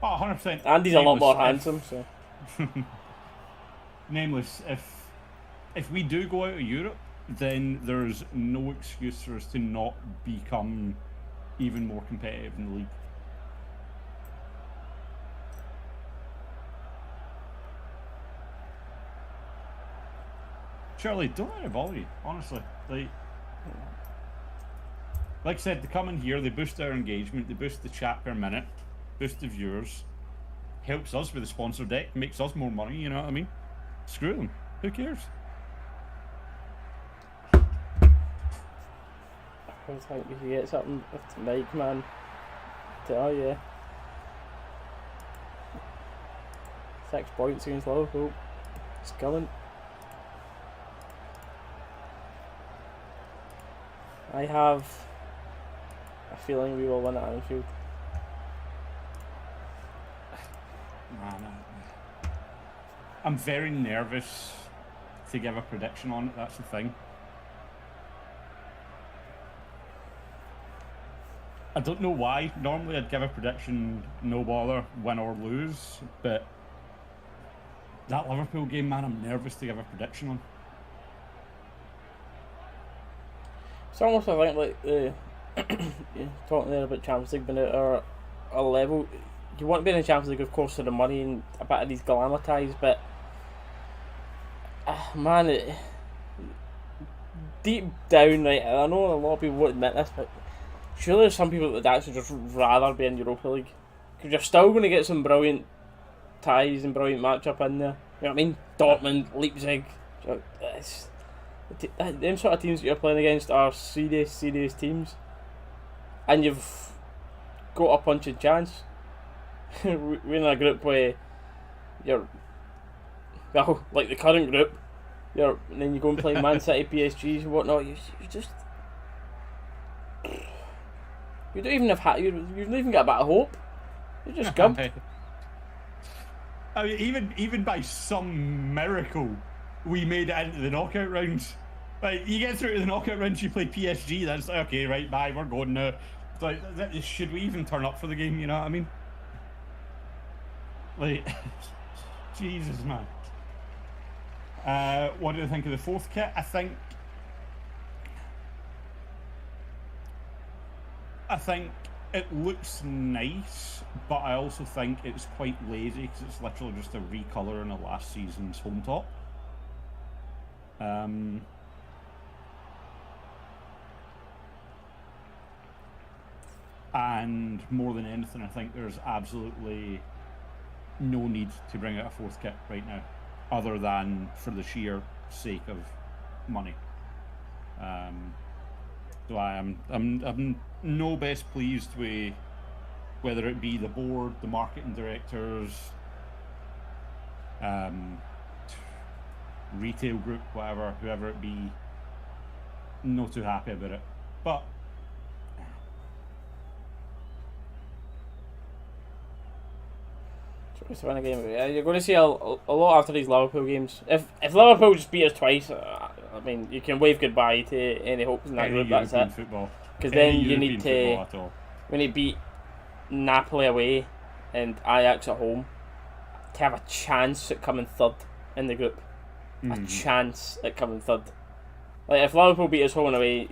B: Oh, 100%.
A: And he's a lot more handsome. So.
B: Nameless. If we do go out of Europe, then there's no excuse for us to not become even more competitive in the league. Charlie, don't let it bother you, honestly. Like I said, they come in here, they boost our engagement, they boost the chat per minute, boost the viewers, helps us with the sponsor deck, makes us more money, you know what I mean? Screw them. Who cares?
A: I think we could get something with Mike, man. Tell you. 6 points against Liverpool. Skilling. I have a feeling we will win at Anfield.
B: I'm very nervous to give a prediction on it, that's the thing. I don't know why. Normally I'd give a prediction, no bother, win or lose, but that Liverpool game, man, I'm nervous to give a prediction on.
A: It's almost, I think, like talking there about Champions League being at a level. You want to be in the Champions League, of course, for the money and a bit of these glamour ties, but man, deep down, right, I know a lot of people won't admit this, but surely there's some people that would actually just rather be in Europa League, because you're still going to get some brilliant ties and brilliant matchup in there. You know what I mean? Dortmund, Leipzig. them sort of teams that you're playing against are serious teams, and you've got a punching chance. We're in a group where you're, well, like the current group, and then you go and play Man City, PSG, and whatnot. You just, you don't even have you don't even get a bit of hope. You're just gubbed.
B: I mean, even by some miracle, we made it into the knockout rounds. Like, you get through to the knockout rounds, you play PSG, that's like, okay, right, bye, we're going now. It's like, should we even turn up for the game, you know what I mean? Like, Jesus, man. What do I think of the fourth kit? I think it looks nice, but I also think it's quite lazy because it's literally just a recolouring of last season's home top. And more than anything, I think there's absolutely no need to bring out a fourth kit right now, other than for the sheer sake of money. So I'm no best pleased with whether it be the board, the marketing directors, retail group, whoever it be. Not too happy about it, but
A: to win a game. You're going to see a lot after these Liverpool games. If Liverpool just beat us twice, I mean, you can wave goodbye to any hopes in that group. That's it. Because then you need to beat Napoli away and Ajax at home to have a chance at coming third in the group. A chance at coming third. Like, if Liverpool beat us home and away,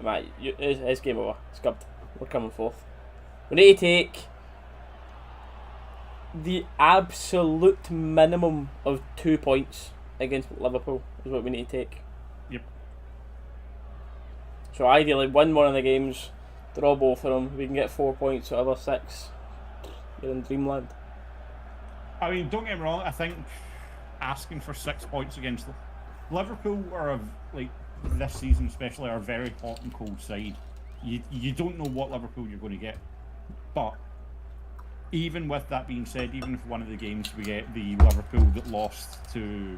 A: mate, it's game over. It's scubbed. We're coming fourth. We need to take the absolute minimum of 2 points against Liverpool is what we need to take.
B: Yep.
A: So ideally, win one of the games, draw both of them. We can get 4 points out of our 6. You're in dreamland.
B: I mean, don't get me wrong. I think asking for 6 points against Liverpool are this season especially are a very hot and cold side. You don't know what Liverpool you're going to get, but even with that being said, even if one of the games we get the Liverpool that lost to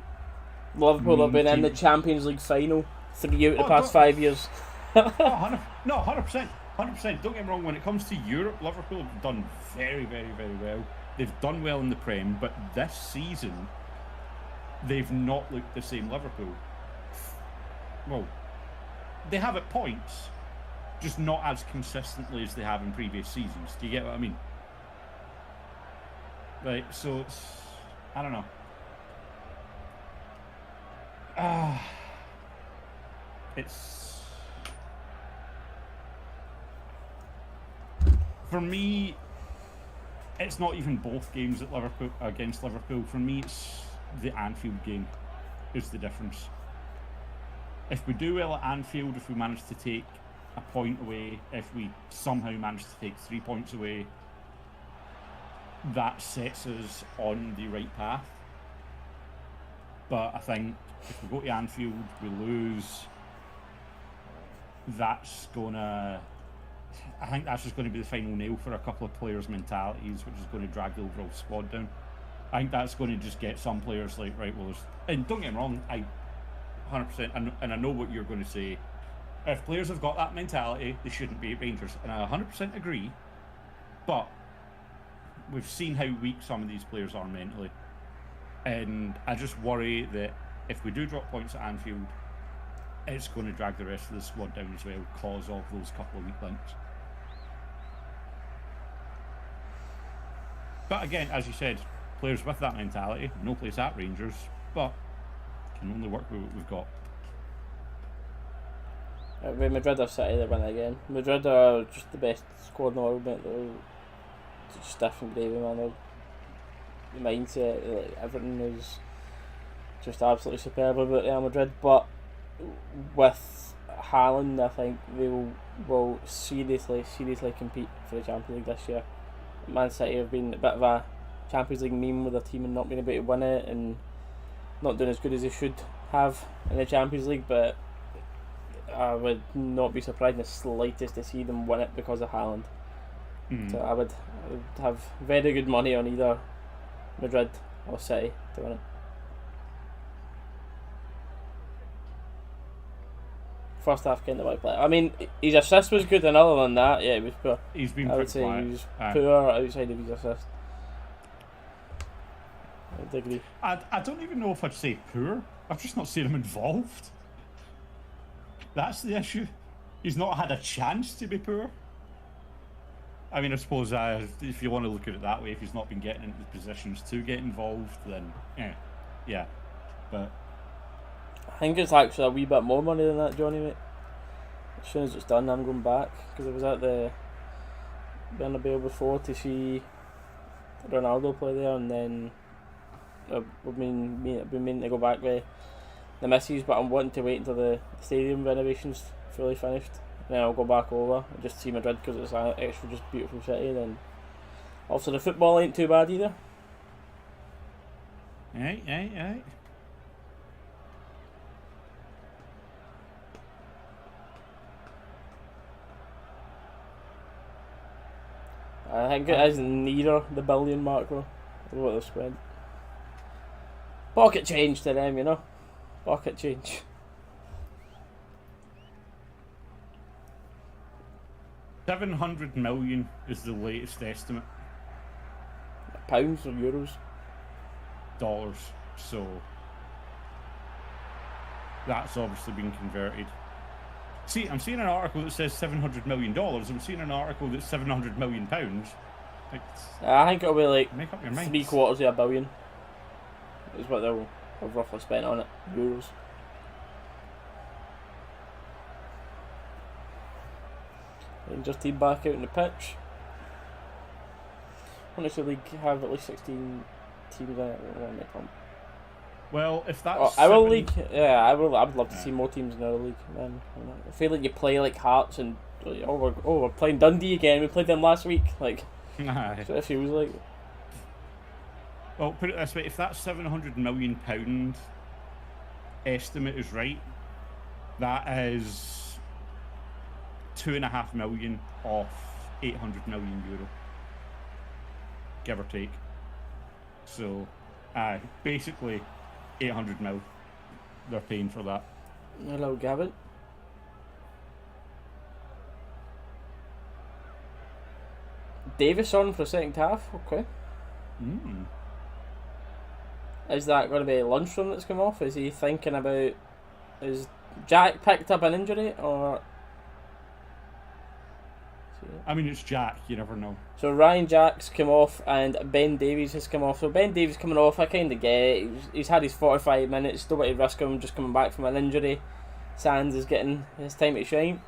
A: Liverpool have been in the Champions League final 3 out of the past 5 years.
B: 100%. Don't get me wrong, when it comes to Europe, Liverpool have done very, very, very well. They've done well in the Prem, but this season they've not looked the same Liverpool. Well, they have at points, just not as consistently as they have in previous seasons. Do you get what I mean? Right, so it's, I don't know. It's, for me, it's not even both games at Liverpool against Liverpool. For me, it's the Anfield game is the difference. If we do well at Anfield, if we manage to take a point away, if we somehow manage to take 3 points away, that sets us on the right path. But I think if we go to Anfield, we lose, I think that's just going to be the final nail for a couple of players' mentalities, which is going to drag the overall squad down. I think that's going to just get some players like, right, well, and don't get me wrong, I 100%, and I know what you're going to say. If players have got that mentality, they shouldn't be at Rangers, and I 100% agree. But we've seen how weak some of these players are mentally, and I just worry that if we do drop points at Anfield, it's going to drag the rest of the squad down as well because of those couple of weak links. But again, as you said, players with that mentality, no place at Rangers, but can only work with what we've got.
A: Madrid are City, they win again. Madrid are just the best squad in the world, mate. They're just different gravy, man. The mindset, like, everything is just absolutely superb about Real Madrid. But with Haaland, I think they will seriously compete for the Champions League this year. Man City have been a bit of a Champions League meme with their team and not being able to win it and not doing as good as they should. have in the Champions League, but I would not be surprised in the slightest to see them win it because of Haaland. So I would have very good money on either Madrid or City to win it. First half kind of like play. I mean, his assist was good, and other than that, yeah, he was poor.
B: He's been
A: I would say
B: quiet.
A: he was poor outside of his assist. I would agree.
B: I don't even know if I'd say poor. I've just not seen him involved. That's the issue. He's not had a chance to be poor. I mean, I suppose if you want to look at it that way, if he's not been getting into the positions to get involved, then yeah. But
A: I think it's actually a wee bit more money than that, Johnny, mate. As soon as it's done, I'm going back, because I was at the Bernabeu before to see Ronaldo play there, and then I've been meaning to go back with the missus, but I'm wanting to wait until the stadium renovation's fully finished, and then I'll go back over and just see Madrid, because it's an extra just beautiful city. Then also the football ain't too bad either.
B: Aye.
A: I think it is neither the billion mark though, what they've spent. Pocket change to them, you know. Pocket change.
B: $700 million is the latest estimate.
A: Pounds or euros?
B: Dollars. So that's obviously been converted. See, I'm seeing an article that says $700 million. I'm seeing an article that's £700 million.
A: I think it'll be like
B: make up your mind.
A: 3/4 of a billion. Is what they'll have roughly spent on it. Euros. Rangers team back out in the pitch. Want the league have at least 16 teams in it?
B: Well, if that's
A: our league, yeah, I would love to see more teams in our league. Man, I feel like you play like Hearts and we're playing Dundee again. We played them last week. Like, that's what it feels like.
B: Well, put it this way: if that £700 million estimate is right, that is €2.5 million off €800 million, give or take. So, basically 800 mil they're paying for that.
A: Hello, Gavin. Davis on for the second half. Okay. Is that going to be Lundstrom that's come off? Is he thinking about... Is Jack picked up an injury, or...
B: I mean, it's Jack, you never know.
A: So Ryan Jack's come off and Ben Davies has come off. So Ben Davies coming off, I kind of get it. He's had his 45 minutes, don't want to risk him just coming back from an injury. Sands is getting his time to shine.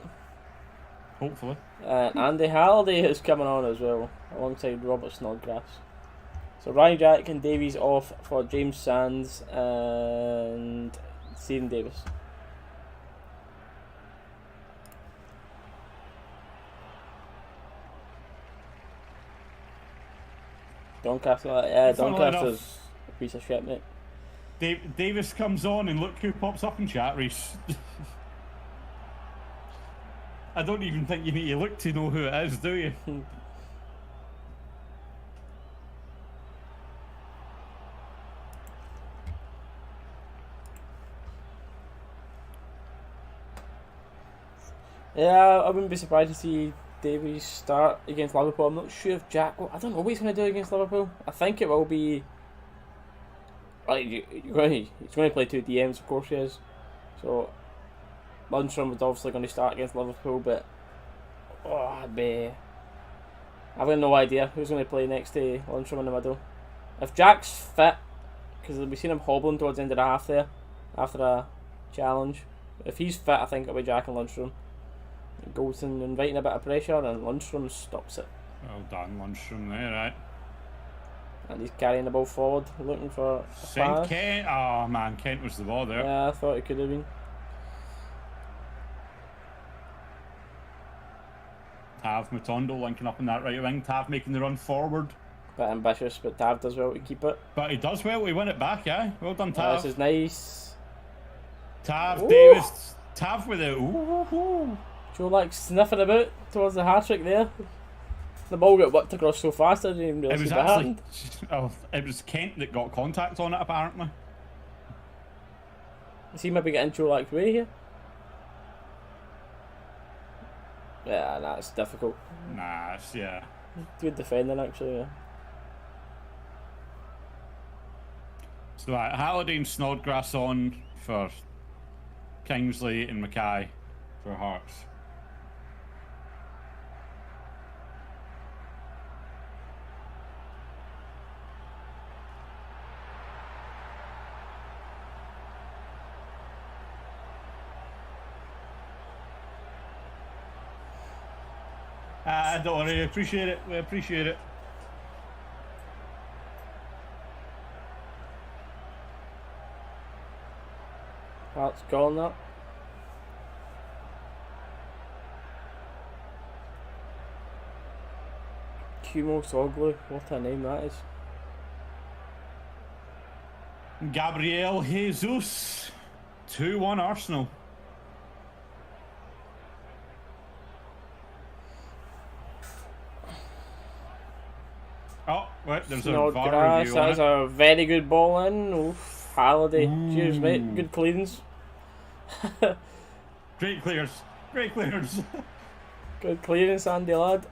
B: Hopefully.
A: Andy Halliday is coming on as well, alongside Robert Snodgrass. So Ryan Jack and Davies off for James Sands and Stephen Davis. Doncaster's a piece of shit, mate.
B: Davis comes on and look who pops up in chat, Reese. I don't even think you need to look to know who it is, do you?
A: Yeah, I wouldn't be surprised to see Davies start against Liverpool. I'm not sure if Jack... I don't know what he's going to do against Liverpool. I think it will be... Right, he's going to play two DMs, of course he is. So, Lundstrom was obviously going to start against Liverpool, but... I've got no idea who's going to play next to Lundstrom in the middle. If Jack's fit, because we've seen him hobbling towards the end of the half there, after a challenge. If he's fit, I think it'll be Jack and Lundstrom. Goldson inviting a bit of pressure, and Lundstrom stops it.
B: Well done, Lundstrom there, right?
A: And he's carrying the ball forward, looking for a pass.
B: Kent. Oh man, Kent was the ball there.
A: Yeah, I thought it could have been.
B: Tav Matondo linking up in that right wing. Tav making the run forward.
A: Bit ambitious, but Tav does well to keep it.
B: But he does well to win it back, yeah. Well done, Tav.
A: This is nice.
B: Tav Davis. Tav with it. Ooh.
A: Joe like sniffing about towards the hat trick there. The ball got whipped across so fast I didn't even realise what happened.
B: It was Kent that got contact on it apparently.
A: Is he maybe getting Joe like way here? Yeah, that's difficult.
B: Nah, yeah.
A: Good defending actually, yeah.
B: So Halliday and Snodgrass on for Kingsley and Mackay for Hearts. Don't worry, appreciate it. We appreciate it.
A: That's gone that. Kumo Soglu, what a name that is.
B: Gabriel Jesus, 2-1 Arsenal. Oh, wait, there's a VAR review on
A: That's a very good ball in. Oof, Halliday. Cheers, mate. Good clearance.
B: Great clears. Great clears.
A: Good clearance, Andy lad.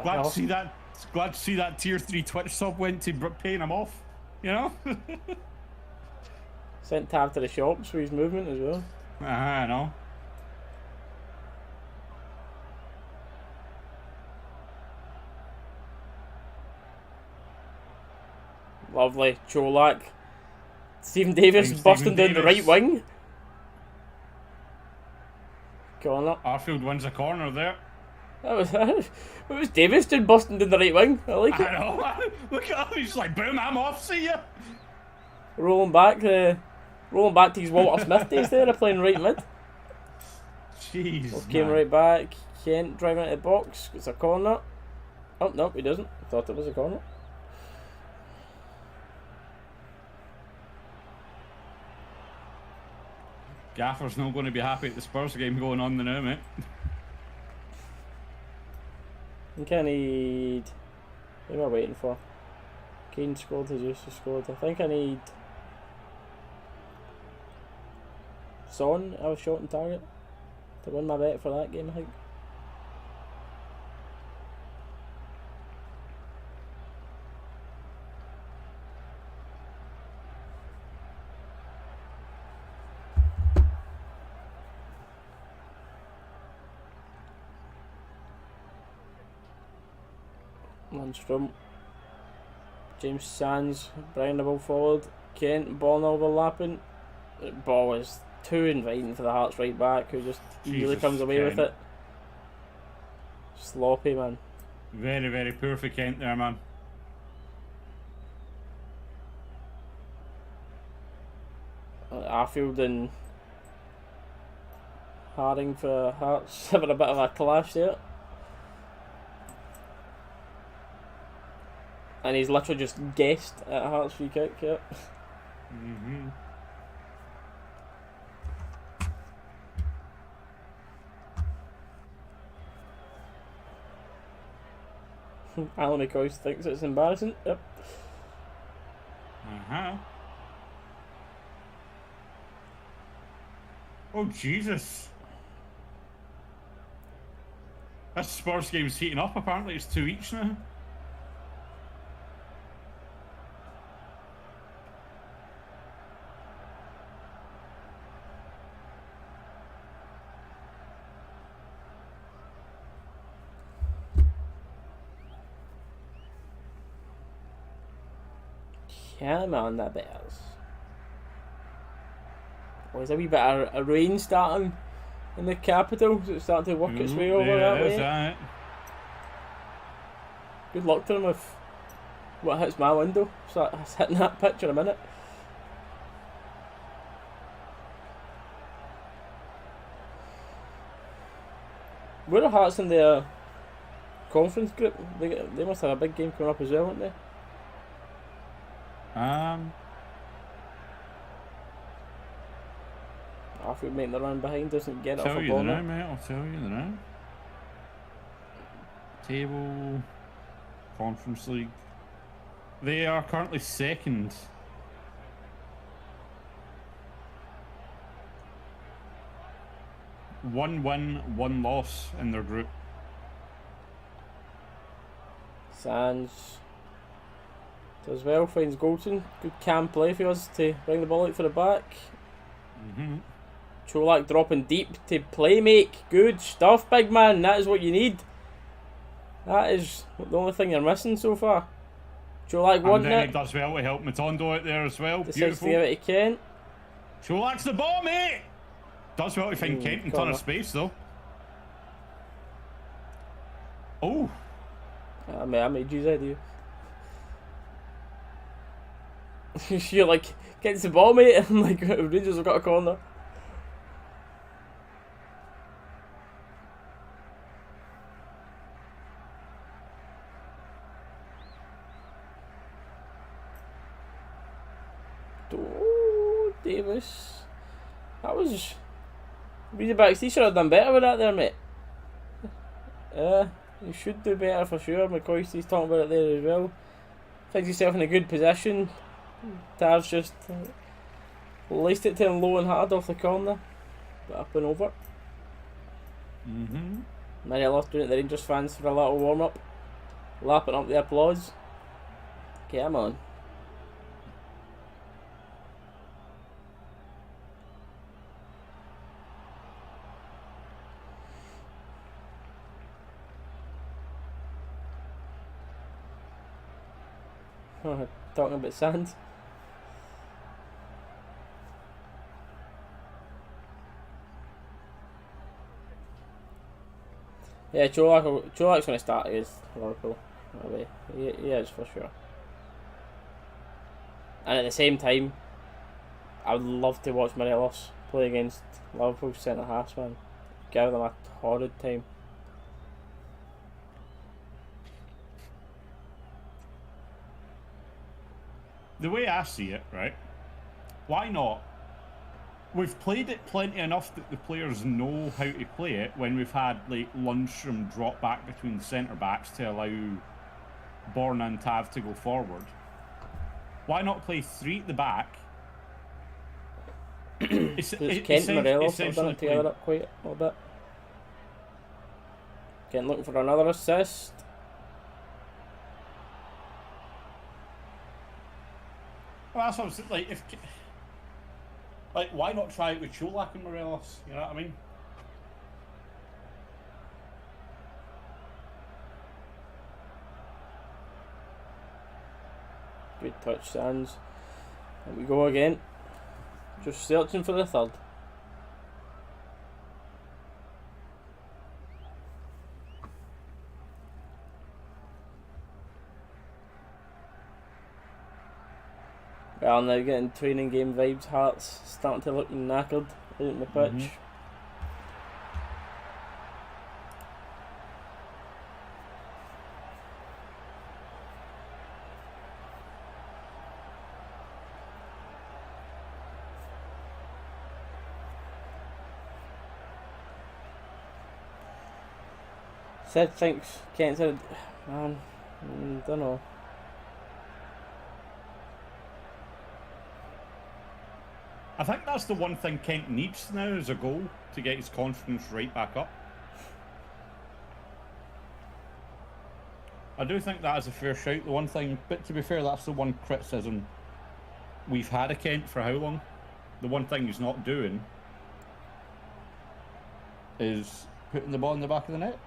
B: Glad to see that. Glad to see that tier 3 Twitch sub went to paying him off. You know.
A: Sent Tav to the shops for his movement as well.
B: I know.
A: Lovely. Cholak. Stephen Davis busting down the right wing. Corner.
B: Arfield wins a corner there.
A: It was Davis doing busting down the right wing. I like it.
B: I know. Look at him. He's like, boom, I'm off. See ya.
A: Rolling back to his Walter Smith days there, playing right mid.
B: Jeez.
A: Came right back. Kent driving into the box. It's a corner. Oh, no, he doesn't. I thought it was a corner.
B: Gaffer's not going to be happy at the Spurs game going on now, mate.
A: I think I need... What am I waiting for? Kane scored, Jesus scored. I think I need... Son, I was shot on target. To win my bet for that game, I think. Lundstrom, James Sands, Brian the ball forward, Kent, ball overlapping. The ball is too inviting for the Hearts right back, who just really comes away with it. Sloppy, man.
B: Very, very poor for Kent there, man.
A: Arfield and Harding for Hearts having a bit of a clash there. And he's literally just guessed at a Hearts free kick, yeah.
B: Mm-hmm.
A: Alan McCoy thinks it's embarrassing, yep.
B: Uh-huh. Oh, Jesus. This Spurs game's heating up, apparently it's 2 each now.
A: Come on, the Bears. Oh, there's a wee bit of a rain starting in the capital. It's starting to work its way over that way.
B: Right.
A: Good luck to them if what hits my window starts hitting that pitch in a minute. Where are Hearts in their conference group? They must have a big game coming up as well, won't they? Arfield making the run behind, doesn't get it off
B: Tell
A: a
B: you the
A: corner.
B: now, mate. I'll tell you the now. Table, Conference League. They are currently second. One win, one loss in their group.
A: Sands does well, finds Goldson. Good cam play for us to bring the ball out for the back. Cholak dropping deep to play make. Good stuff, big man. That is what you need. That is the only thing you're missing so far. Cholak wanting
B: And then
A: it.
B: he does well to help Matondo out there as well.
A: Decides
B: Beautiful.
A: to give it to Kent.
B: Cholak's the ball, mate! Does well to find Kent in ton of space, though. Oh!
A: I made use out of you. You're like, get the ball, mate. I'm like, Rangers have got a corner. Oh, Davis. That was... Read it back. He should have done better with that there, mate. You should do better for sure. McCoysty's talking about it there as well. Finds yourself in a good position. Tav's just laced it to him low and hard off the corner. But up and over. Morelos doing it to the Rangers fans for a little warm up. Lapping up the applause. Come on. Talking about Sands. Yeah, Cholak's going to start against Liverpool. He is for sure. And at the same time, I would love to watch Morelos play against Liverpool's centre halves, man. Give them a horrid time.
B: The way I see it, right? Why not? We've played it plenty enough that the players know how to play it when we've had like Lundstrom drop back between centre backs to allow Borna and Tav to go forward. Why not play three at the back?
A: Kent and Morelos have done it together up quite a little bit. Kent looking for another assist.
B: Well, that's what I was like. Why not try it with Cholak and Morelos? You know what I mean?
A: Good touch, Sands. And we go again. Just searching for the third. Well, now getting training game vibes. Hearts starting to look knackered out on the pitch. Kent said, man, don't know.
B: I think that's the one thing Kent needs now as a goal to get his confidence right back up. I do think that is a fair shout. The one thing, but to be fair, that's the one criticism we've had of Kent for how long. The one thing he's not doing is putting the ball in the back of the net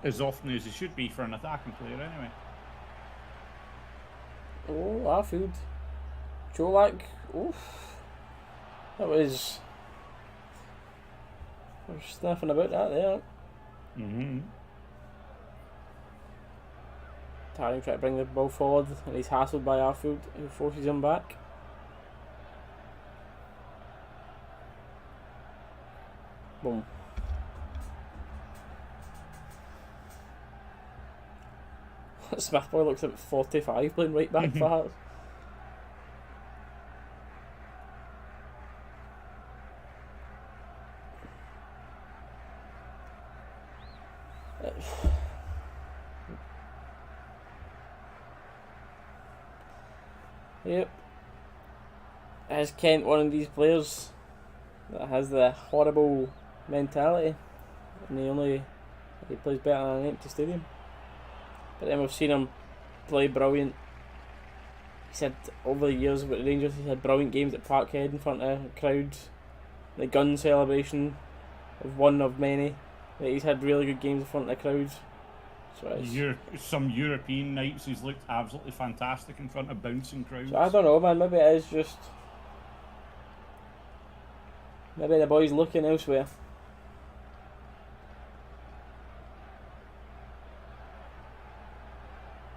B: as often as he should be for an attacking player anyway.
A: Oh, Arfield. Cholak. Oof. That was... We're sniffing about that there. Tarring trying to bring the ball forward and he's hassled by Arfield who forces him back. Boom. Smithboy looks at 45 playing right back for Hearts. Yep. Is Kent one of these players that has the horrible mentality, and he plays better in an empty stadium? But then we've seen him play brilliant. He's had, over the years with the Rangers, he's had brilliant games at Parkhead in front of crowds. The gun celebration of one of many. He's had really good games in front of the crowds. So
B: some European nights he's looked absolutely fantastic in front of bouncing crowds.
A: So I don't know, man. Maybe it is just... Maybe the boy's looking elsewhere.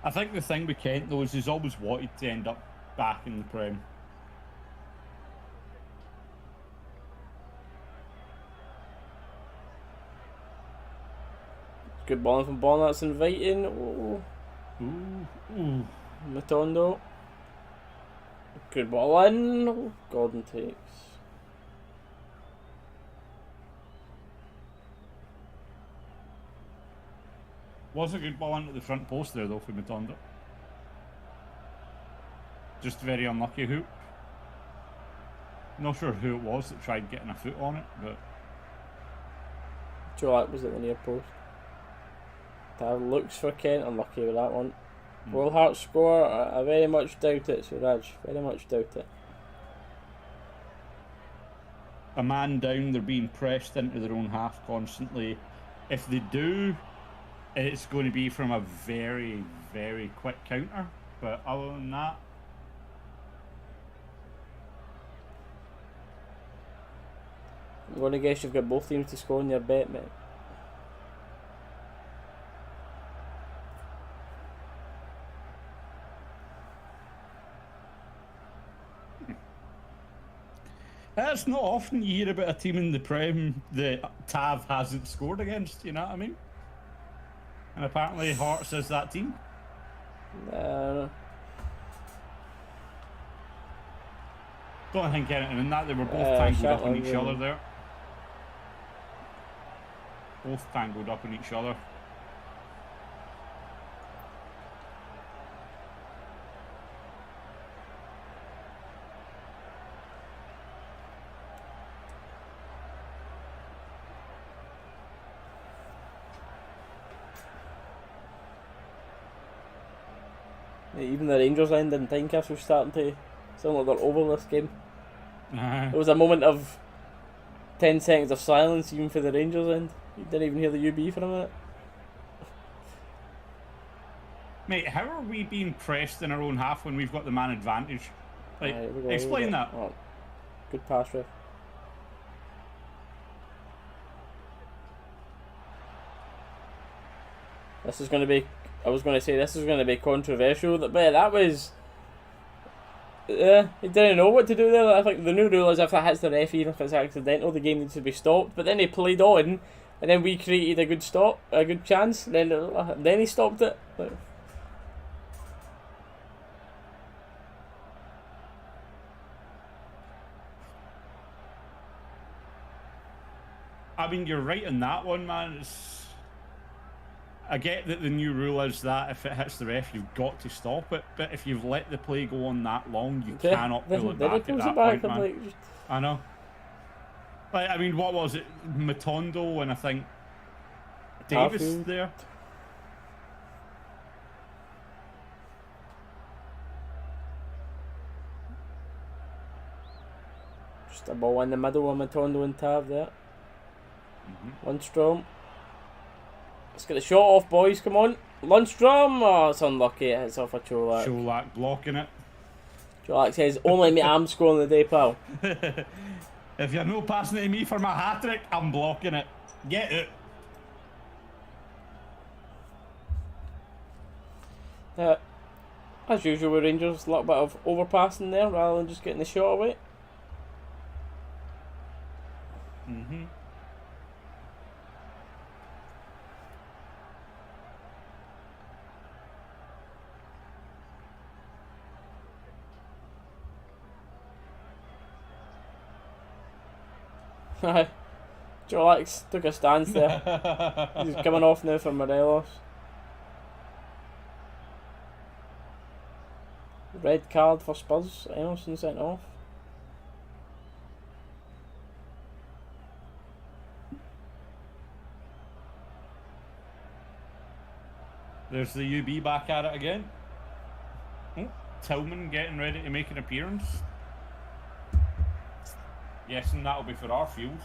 B: I think the thing with Kent, though, is he's always wanted to end up back in the Prem.
A: Good ball from Bond, that's inviting. Oh.
B: Ooh.
A: Matondo. Good ball in. Oh, Gordon takes.
B: Was a good ball into the front post there, though, for Matondo. Just very unlucky hoop. Not sure who it was that tried getting a foot on it, but...
A: Jolak was at the near post. That looks for Kent, unlucky with that one. Will Hart score? I very much doubt it, Suraj. Very much doubt it.
B: A man down, they're being pressed into their own half constantly. If they do, it's going to be from a very, very quick counter. But other than that...
A: I'm going to guess you've got both teams to score in your bet, mate.
B: It's not often you hear about a team in the Prem that Tav hasn't scored against, you know what I mean? And apparently Hearts is that team.
A: No.
B: Don't think anything in that. They were both tangled up in each other there. Both tangled up in each other.
A: Even the Rangers end in Tynecastle starting to sound like they're over this game.
B: Uh-huh.
A: There was a moment of 10 seconds of silence even for the Rangers end. You didn't even hear the UB for a minute.
B: Mate, how are we being pressed in our own half when we've got the man advantage? Like, explain that.
A: Oh, good pass, ref. This is going to be... I was going to say this is going to be controversial, but that was... he didn't know what to do there. I think the new rule is if that hits the ref, even if it's accidental, the game needs to be stopped. But then he played on, and then we created a good chance. Then he stopped it.
B: I mean, you're right in that one, man. I get that the new rule is that if it hits the ref, you've got to stop it. But if you've let the play go on that long, you cannot pull it back at that point, man. I know. Like, I mean, what was it? Matondo and I think Davis there.
A: Just a ball in the middle of Matondo and Tav there. Lundstrom. Let's get the shot off, boys. Come on. Lundstrom. Oh, it's unlucky. It's off a Cholak.
B: Cholak blocking it.
A: Cholak says, only me, I'm scoring the day, pal.
B: If you're no passing it to me for my hat-trick, I'm blocking it. Get it.
A: As usual with Rangers, a little bit of overpassing there rather than just getting the shot away. Aye. Jolax took a stance there. He's coming off now for Morelos. Red card for Spurs. Emerson sent off.
B: There's the UB back at it again. Oh, Tillman getting ready to make an appearance. Yes, and that'll be for our field.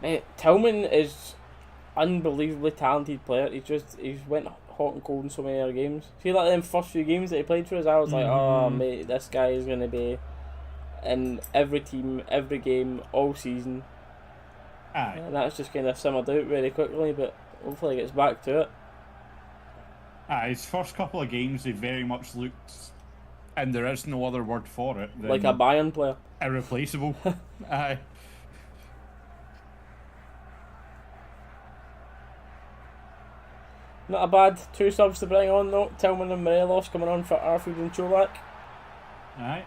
A: Mate, Tillman is unbelievably talented player. He's went hot and cold in so many other games. See, like them first few games that he played for us, I was like, oh mate, this guy is gonna be in every team, every game, all season.
B: Aye.
A: And that's just kind of simmered out very quickly, but hopefully he gets back to it.
B: His first couple of games, they very much looked, and there is no other word for it,
A: Like a Bayern player.
B: Irreplaceable. Aye.
A: Not a bad two subs to bring on though. Tillman and Morelos coming on for Arfield and Cholak.
B: Aye.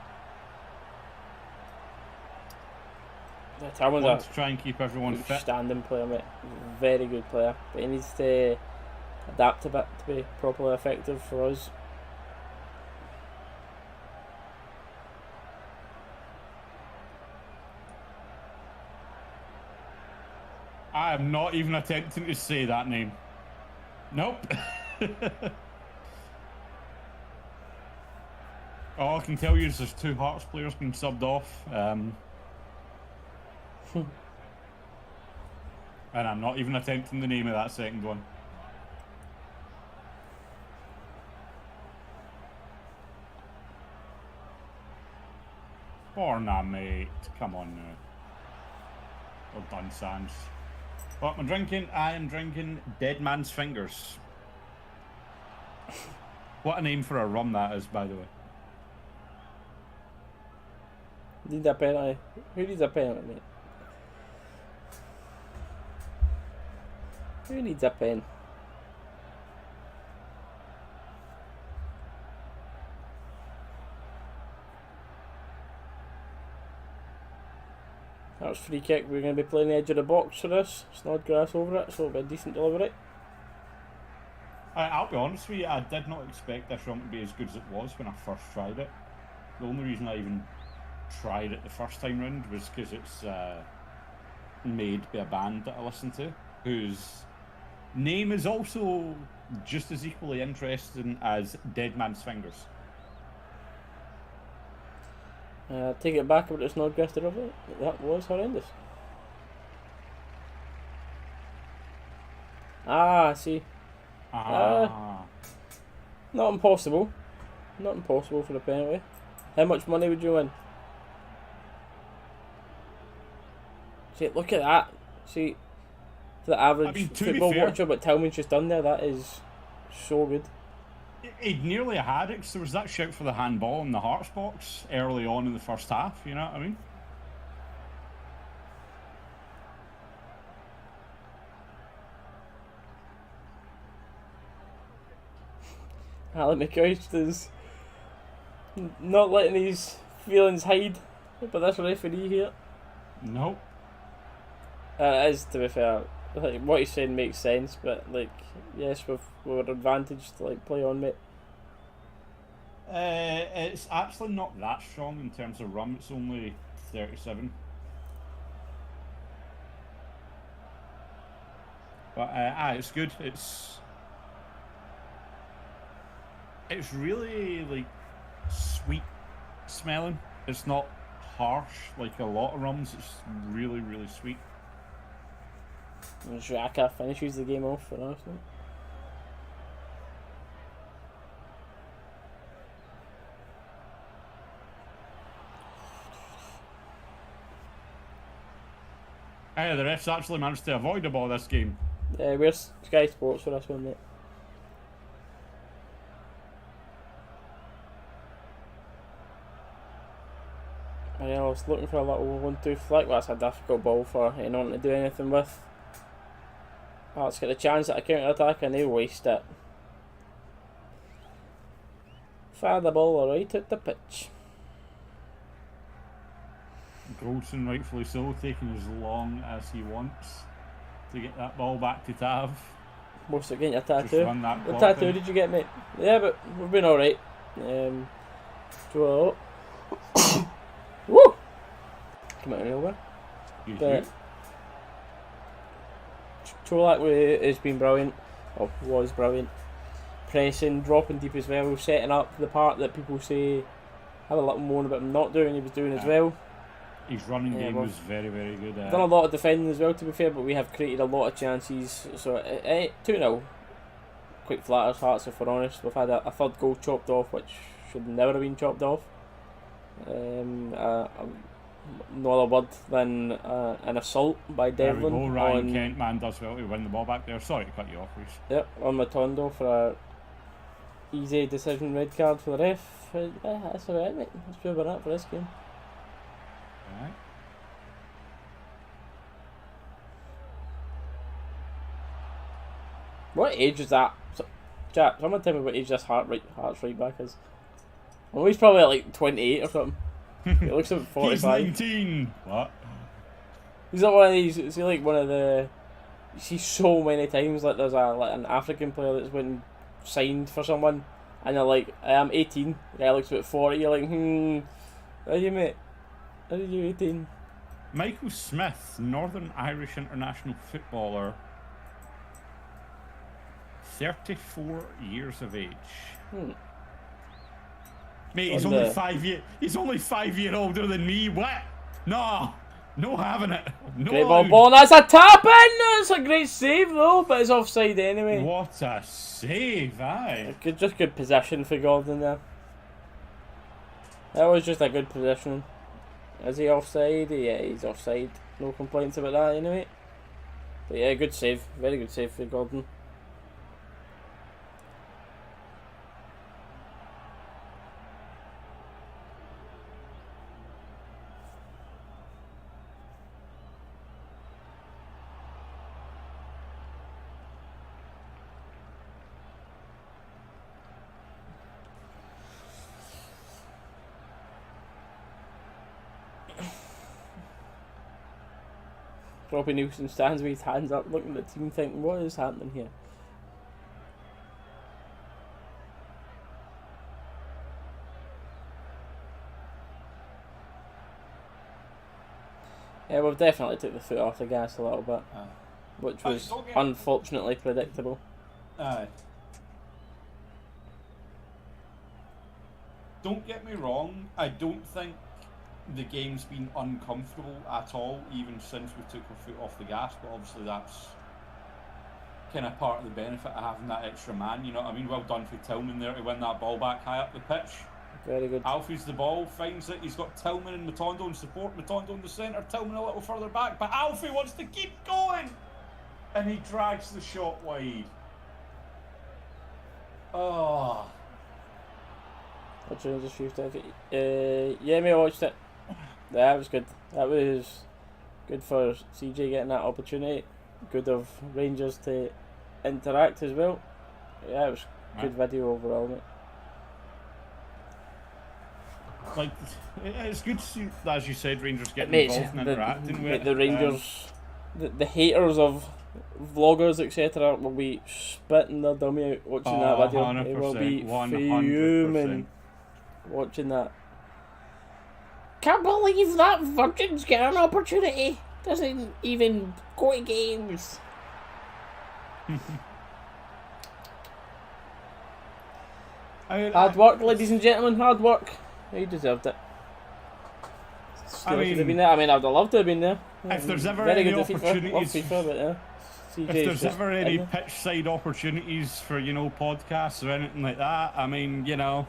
A: Yeah, Tillman's
B: Want to try and keep everyone fit.
A: Standing player, mate. Very good player, but he needs to adapt a bit to be properly effective for us.
B: I am not even attempting to say that name. Nope. All I can tell you is there's two Hearts players being subbed off. And I'm not even attempting the name of that second one. Or nah, mate. Come on now. Well done, Sands. What am I drinking? I am drinking Dead Man's Fingers. What a name for a rum that is, by the way.
A: Need a penalty. Who needs a penalty, mate? Who needs a pen? That was free kick. We're going to be playing the edge of the box for this. Snodgrass over it, so it'll be a decent delivery.
B: I'll be honest with you, I did not expect this rum to be as good as it was when I first tried it. The only reason I even tried it the first time round was because it's made by a band that I listen to, whose name is also just as equally interesting as Dead Man's Fingers.
A: Take it back about the Snodgrass delivery. That was horrendous. I see. Not impossible. Not impossible for the penalty. How much money would you win? See, look at that. See, for the average football watcher, but Tillman's just done there, that is so good.
B: He'd nearly had it, because there was that shout for the handball in the Hearts box early on in the first half, you know what I mean?
A: Alan McCoist is not letting his feelings hide by this referee here.
B: Nope.
A: It is, to be fair. Like, what he's saying makes sense, but like, yes, we're advantaged to like play on, mate.
B: It's actually not that strong in terms of rum. It's only 37. But it's good. It's really like sweet smelling. It's not harsh like a lot of rums. It's really, really sweet.
A: And Xhaka finishes the game off for Arsenal.
B: Hey, the refs actually managed to avoid the ball this game.
A: Where's Sky Sports for this one, mate? I was looking for a little 1-2 flick. Well, that's a difficult ball for anyone to do anything with. Oh, it's got a chance at a counter attack and they waste it. Fire the ball right at the pitch.
B: Goldson, rightfully so, taking as long as he wants to get that ball back to Tav.
A: Most of getting your
B: Just
A: tattoo.
B: run that
A: What
B: clock
A: tattoo
B: in.
A: did you get, mate? Yeah, but we've been alright. So, woo! Come out over. But Cholak has been brilliant, or was brilliant. Pressing, dropping deep as well, setting up the part that people say have a little moan about him not doing, he was doing as well.
B: His running game was very, very good.
A: Done a lot of defending as well, to be fair, but we have created a lot of chances. So 2-0. Quite flatters Hearts, if we're honest. We've had a third goal chopped off, which should never have been chopped off. No other word than an assault by Devlin.
B: There we go. Ryan Kent, man, does well to win the ball back there. Sorry to cut you off, Reece.
A: Yep, on Matondo for a easy decision red card for the ref. That's alright, mate. That's pure about that for this game.
B: Alright.
A: What age is that? Jack, someone tell me what age this Hearts right back is. Well, he's probably like 28 or something. He looks about 45.
B: He's 19! What?
A: He's not one of these, is he like one of the... You see so many times like there's an African player that's been signed for someone and you're like, I'm 18, the guy looks about 40, you're like, how are you, mate? How are you 18?
B: Michael Smith, Northern Irish international footballer, 34 years of age. Mate, he's only 5 year. He's only 5 year older than me. What? No having it. No.
A: Great ball, and that's a tap in. That's a great save though, but it's offside anyway.
B: What a save, aye.
A: Just good possession for Gordon there. That was just a good position. Is he offside? Yeah, he's offside. No complaints about that anyway. But yeah, good save. Very good save for Gordon. Robbie Nielsen stands with his hands up, looking at the team, thinking, what is happening here? Yeah, we've definitely took the foot off the gas a little bit, which was unfortunately predictable.
B: Aye. Don't get me wrong, I don't think the game's been uncomfortable at all, even since we took our foot off the gas, but obviously that's kind of part of the benefit of having that extra man, you know what I mean? Well done for Tillman there to win that ball back high up the pitch.
A: Very good.
B: Alfie's the ball, finds it, he's got Tillman and Matondo in support, Matondo in the centre, Tillman a little further back, but Alfie wants to keep going! And he drags the shot wide. Oh.
A: What's your just used to yeah, mate, I watched it. That was good. That was good for CJ getting that opportunity. Good of Rangers to interact as well. Yeah, it was good video overall, mate.
B: Like, it's good to see, as you said, Rangers getting involved and interacting with
A: the Rangers, the haters of vloggers, etc., will be spitting their dummy out watching that video.
B: 100%,
A: They will be
B: 100%.
A: fuming watching that. Can't believe that Virgin's get an opportunity. Doesn't even go to games. Hard work, ladies and gentlemen, hard work. He deserved it. I mean, I'd have loved to have been there.
B: If there's ever
A: very
B: any
A: good
B: opportunities,
A: FIFA, but, yeah.
B: if there's ever any pitch side opportunities for, you know, podcasts or anything like that, I mean, you know.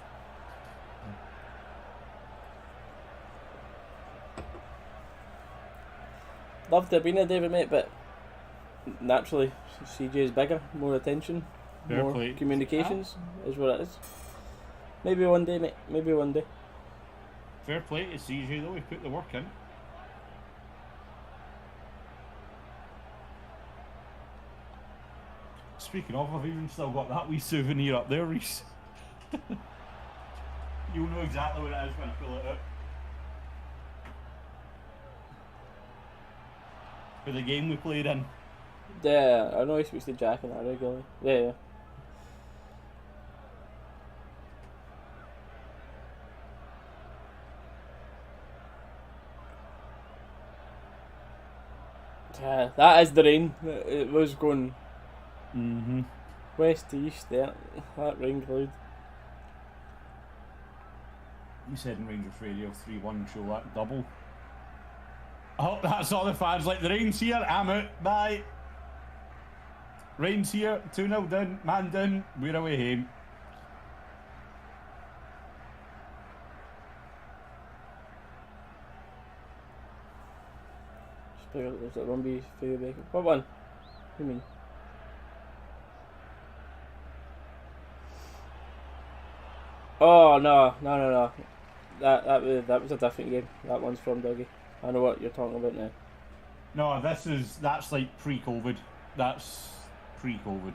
A: Loved to have been there, David, mate, but naturally, CJ is bigger, more attention, more communications is what it is. Maybe one day, mate. Maybe one day.
B: Fair play to CJ though, he put the work in. Speaking of, I've even still got that wee souvenir up there, Reece. You'll know exactly what it is when I pull it out. For the game we played in.
A: Yeah, I know he speaks to Jack and that regularly. Yeah. Yeah, that is the rain. It was going west to east there. That rain cloud.
B: You said in Rangers Radio 3-1 show that double. Oh, that's all the fans like. The rain's here, I'm out, bye. Rain's here, 2-0 down, man down, we're away home.
A: There's that Rumby Fair Bacon. What one? What do you mean? Oh no. That was a different game. That one's from Dougie. I know what you're talking about now.
B: No, that's like pre-COVID. That's pre-COVID.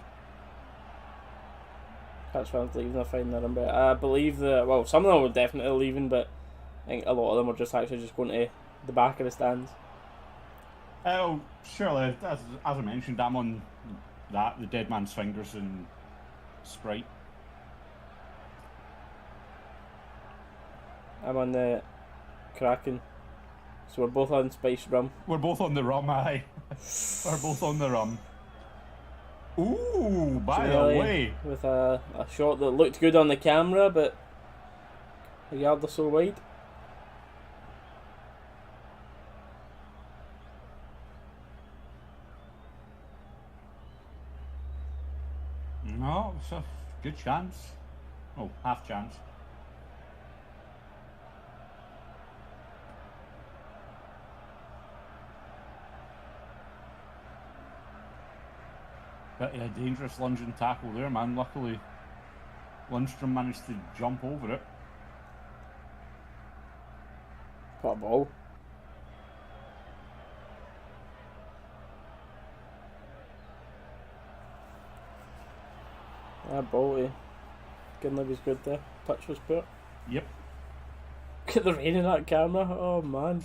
A: Catch fans leaving, I find that number. I believe some of them were definitely leaving, but I think a lot of them were just actually just going to the back of the stands.
B: Oh, surely, as I mentioned, I'm on that, the Dead Man's Fingers and Sprite.
A: I'm on the Kraken. So we're both on spiced rum.
B: We're both on the rum, aye. We're both on the rum. Ooh, by the way.
A: With a shot that looked good on the camera, but a yard or so wide.
B: No, it's a good chance. Oh, half chance. But yeah, dangerous lunging tackle there, man. Luckily, Lundstrom managed to jump over it.
A: What a ball. That ball, Ginley was good there. Touch was poor.
B: Yep.
A: Look at the rain in that camera. Oh man.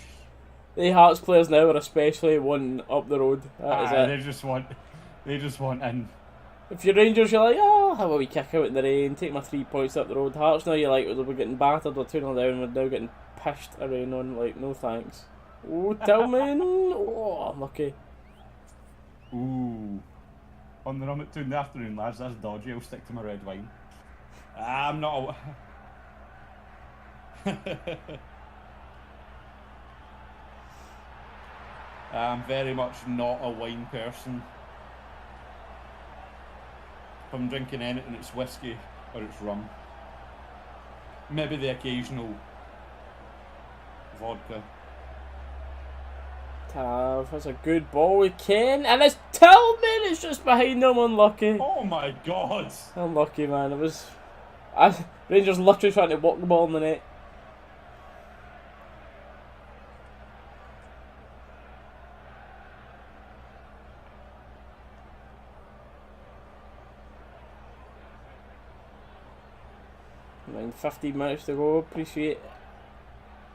A: The Hearts players now are especially wanting up the road. That is it.
B: They just want in.
A: If you're Rangers, you're like, oh, how about we kick out in the rain, take my 3 points up the road. Hearts now, you're like, we're getting battered, we're 2-0 down, we're now getting pished a rain on. Like, no thanks. Oh, Tillman. Oh, unlucky.
B: Ooh. On the rum at 2 in the afternoon, lads. That's dodgy. I'll stick to my red wine. I'm not I'm very much not a wine person. If I'm drinking anything, it's whiskey or it's rum. Maybe the occasional vodka.
A: That's a good ball with Ken, and it's Tillman. It's just behind him. Unlucky.
B: Oh my god!
A: Unlucky, man. It was. Rangers literally trying to walk the ball in the net. And 15 minutes to go. Appreciate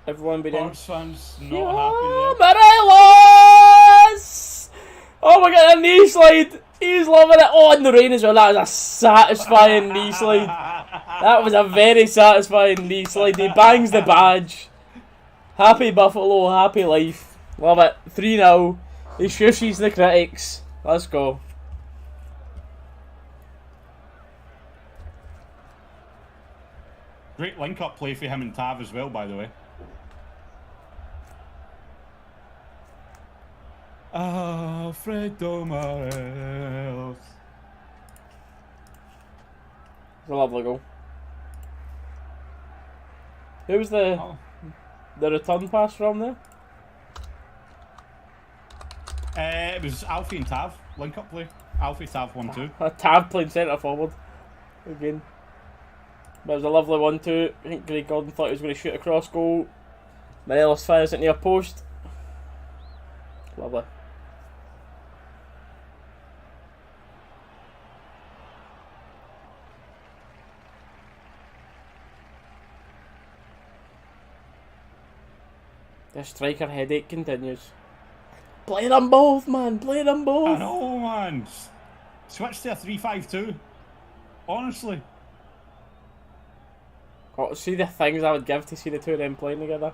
A: everyone being in.
B: Hearts fans not happy there.
A: Morelos! Oh my god, a knee slide! He's loving it. Oh, in the rain as well. That was a satisfying knee slide. That was a very satisfying knee slide. He bangs the badge. Happy Buffalo, happy life. Love it. 3-0. He shushes the critics. Let's go.
B: Great link-up play for him and Tav as well, by the way. Alfredo Morelos.
A: It's a lovely goal. Who was the return pass from there?
B: It was Alfie and Tav, link-up play. Alfie, Tav 1-2.
A: Tav playing centre forward again. But it was a lovely 1-2. I think Greg Gordon thought he was going to shoot across goal. Morelos fires it near post. Lovely. The striker headache continues. Play them both, man. Play them both.
B: I know, man. Switch to a 3-5-2. Honestly.
A: Oh, see the things I would give to see the two of them playing together.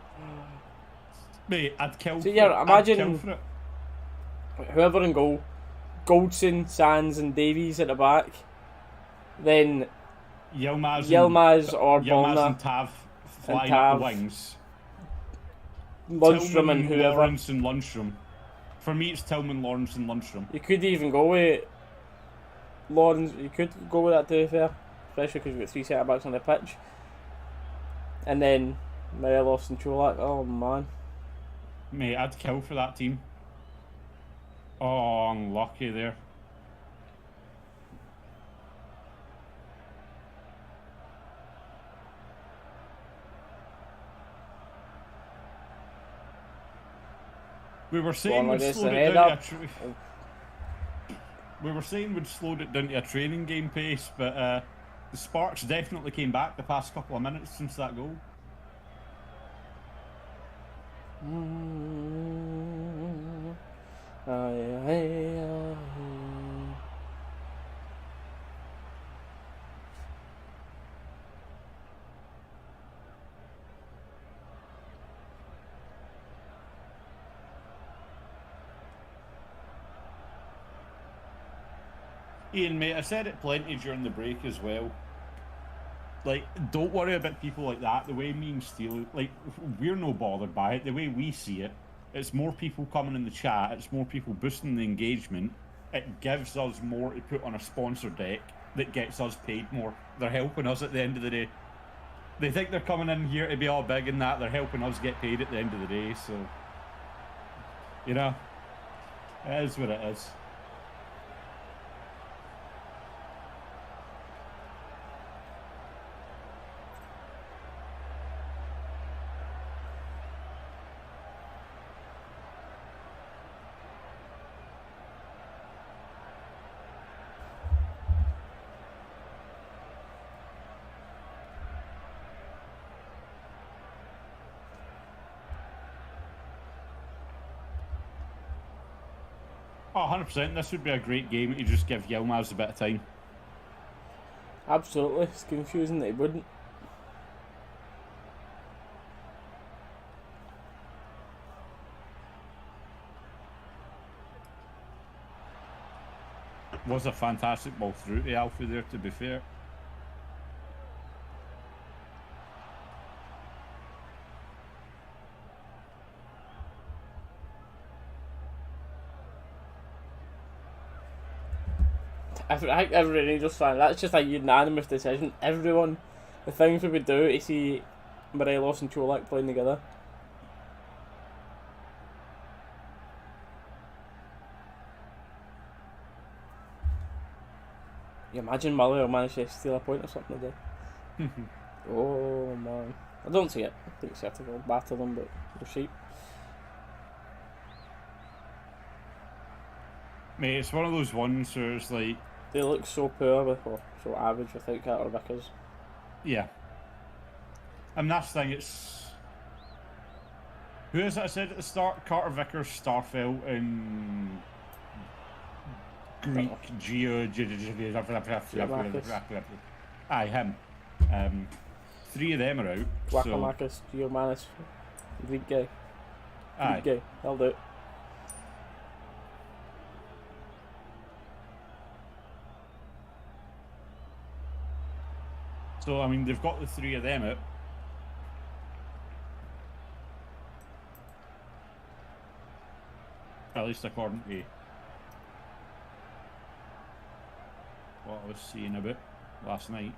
B: Mate, I'd kill
A: so
B: for
A: yeah,
B: it.
A: imagine
B: I'd kill for it.
A: Whoever in goal, Goldson, Sands, and Davies at the back. Then Yilmaz or Ballner
B: and Tav flying up the wings.
A: Lundstrom and whoever.
B: Lawrence and Lundstrom. For me, it's Tillman, Lawrence, and Lundstrom.
A: You could even go with Lawrence. You could go with that, to be fair, especially because you've got 3 centre backs on the pitch. And then Morelos and Cholak. Oh man,
B: mate, I'd kill for that team. Oh, unlucky there. We were saying we'd slowed it down to we'd slowed it down to a training game pace, but the sparks definitely came back the past couple of minutes since that goal. Ian, mate, I said it plenty during the break as well. Like, don't worry about people like that. The way me and Steele, like, we're no bothered by it. The way we see it, it's more people coming in the chat. It's more people boosting the engagement. It gives us more to put on a sponsor deck that gets us paid more. They're helping us at the end of the day. They think they're coming in here to be all big and that. They're helping us get paid at the end of the day. So, you know, it is what it is. Oh, 100%. This would be a great game to just give Yilmaz a bit of time.
A: Absolutely. It's confusing that he wouldn't.
B: Was a fantastic ball through to Alfie there, to be fair.
A: I think every Rangers fan, that's just a unanimous decision. Everyone, the things we would do to see Morelos and Cholak playing together. You imagine Muller will manage to steal a point or something today. Oh man. I don't see it. I think it's have to go batter them, but they're sheep.
B: Mate, it's one of those ones where it's like...
A: They look so poor or so average without Carter Vickers.
B: Yeah. And that's the thing, it's... Who is it I said at the start? Carter Vickers, Starfelt, and... Greek, Gios... Aye, him. 3 of them are out.
A: Wakamakis, Giovannis, Greek guy.
B: Aye.
A: Greek guy, held out.
B: So, I mean, they've got the 3 of them out. At least according to what I was seeing about last night.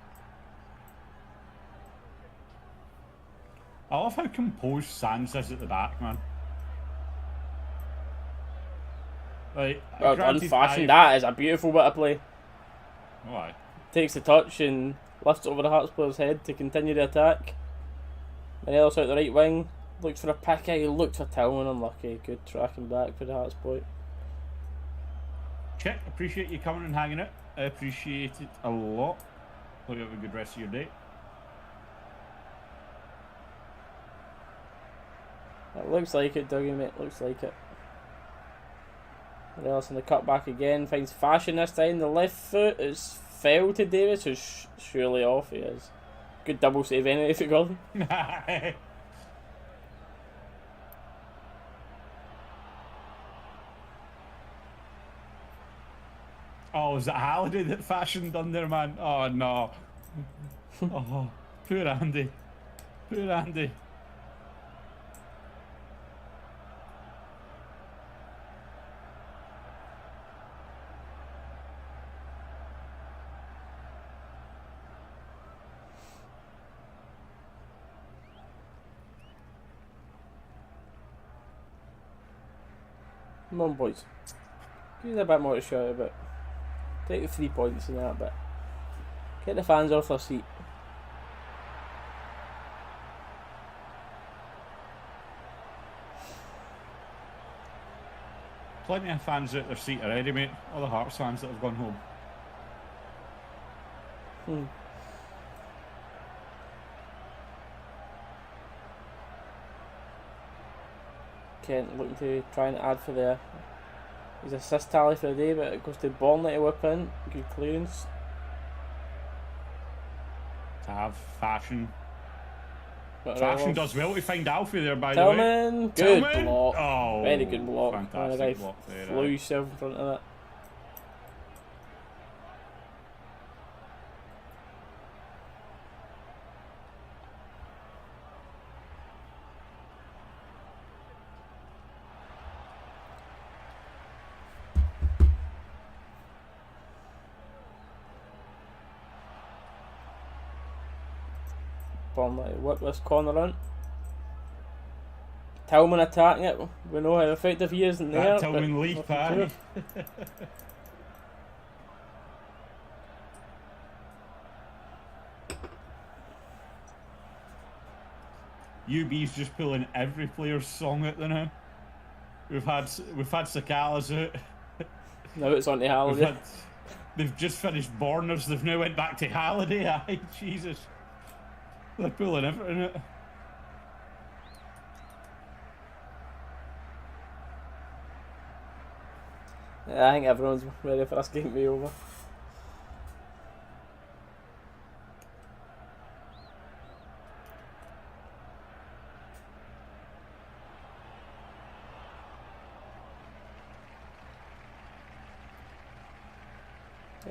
B: I love how composed Sands is at the back, man. Like,
A: well, unfashioned, that is a beautiful bit of play.
B: Why?
A: Takes the touch and lifts it over the Hearts player's head to continue the attack. Morelos out the right wing. Looks for a pick. He looked for Tillman. Unlucky. Good tracking back for the Hearts boy.
B: Chick, appreciate you coming and hanging out. I appreciate it a lot. Hope you have a good rest of your day.
A: It looks like it, Dougie, mate. Looks like it. Dalus in the cut back again. Finds Fashion this time. The left foot is fell to Davis, who's surely off. He is. Good double save anyway for Gordon.
B: Oh, was it Halliday that Fashion done there, man? Oh, no. Oh, poor Andy. Poor Andy.
A: Come on, boys. Give us a bit more to shout about. Take the 3 points in that bit. Get the fans off their seat.
B: Plenty of fans out their seat already, mate. All the Hearts fans that have gone home.
A: Kent looking to try and add for his assist tally for the day, but it goes to Bornley to whip in. Good clearance.
B: To have Fashion.
A: But
B: Fashion does well to find Alfie there, by the way.
A: Tillman, good
B: Tillman.
A: block.
B: Oh,
A: very good block.
B: Fantastic
A: The guy
B: block there.
A: flew himself in front of it. Bornley whip this corner in. Tillman attacking it. We know how effective he is in there.
B: That Tillman lead parry. UB's just pulling every player's song out there now. We've had Sakalas out.
A: Now it's on to Halliday.
B: They've just finished Borners. They've now went back to Halliday. Aye, Jesus. They're pulling everything out.
A: Yeah, I think everyone's ready for this game to be over.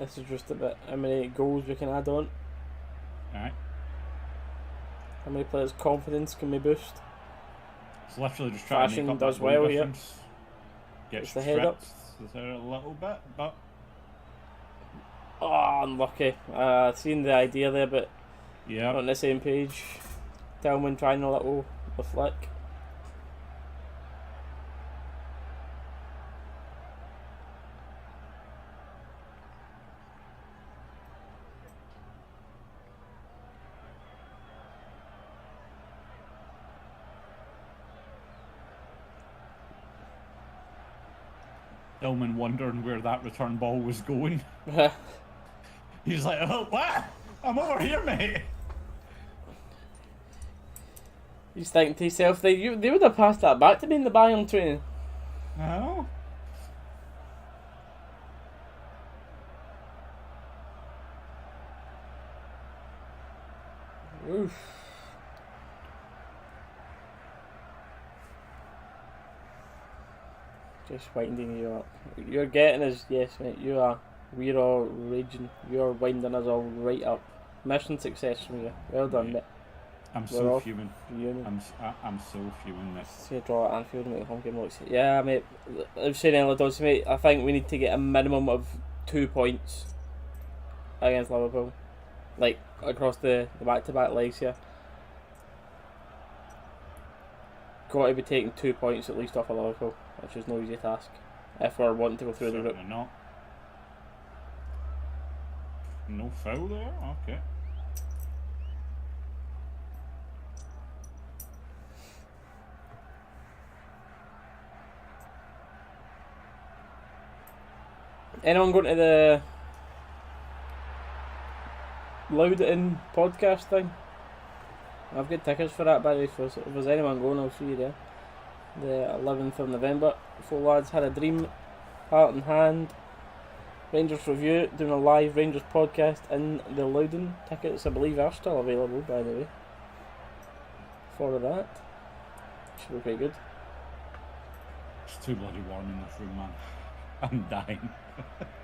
A: This is just about how many goals we can add on.
B: Alright.
A: How many players' confidence can we boost?
B: It's literally just trying
A: Fashion
B: to make up
A: does
B: that goal
A: well here.
B: difference. Gets
A: It's the head up.
B: there a little bit, but
A: Oh, unlucky. Seen the idea there, but
B: yeah.
A: not on the same page. Tillman trying a little flick.
B: Tillman wondering where that return ball was going. He's like, oh, what? I'm over here, mate.
A: He's thinking to himself, they would have passed that back to me in the Bayern training.
B: Oh.
A: Oof. Just winding you up. You're getting us, yes mate, you are. We're all raging. You're winding us all right up. Mission success from you. Well done, mate.
B: I'm so fuming.
A: Fuming.
B: I'm so fuming, mate.
A: See a draw at Anfield, mate. Home game looks. Yeah, mate. I've said earlier, does mate. I think we need to get a minimum of 2 points against Liverpool, like across the back-to-back legs here. Got to be taking 2 points at least off of Liverpool, which is no easy task if we're wanting to go through
B: Certainly
A: the route.
B: not. No foul there? Okay.
A: Anyone going to the Loud It In podcast thing? I've got tickets for that, by the way, so if there's anyone going, I'll see you there. the 11th of November. 4 lads had a dream, heart in hand. Rangers review, doing a live Rangers podcast in the Loudon. Tickets, I believe, are still available, by the way, for that. Should be pretty good.
B: It's too bloody warm in this room, man. I'm dying.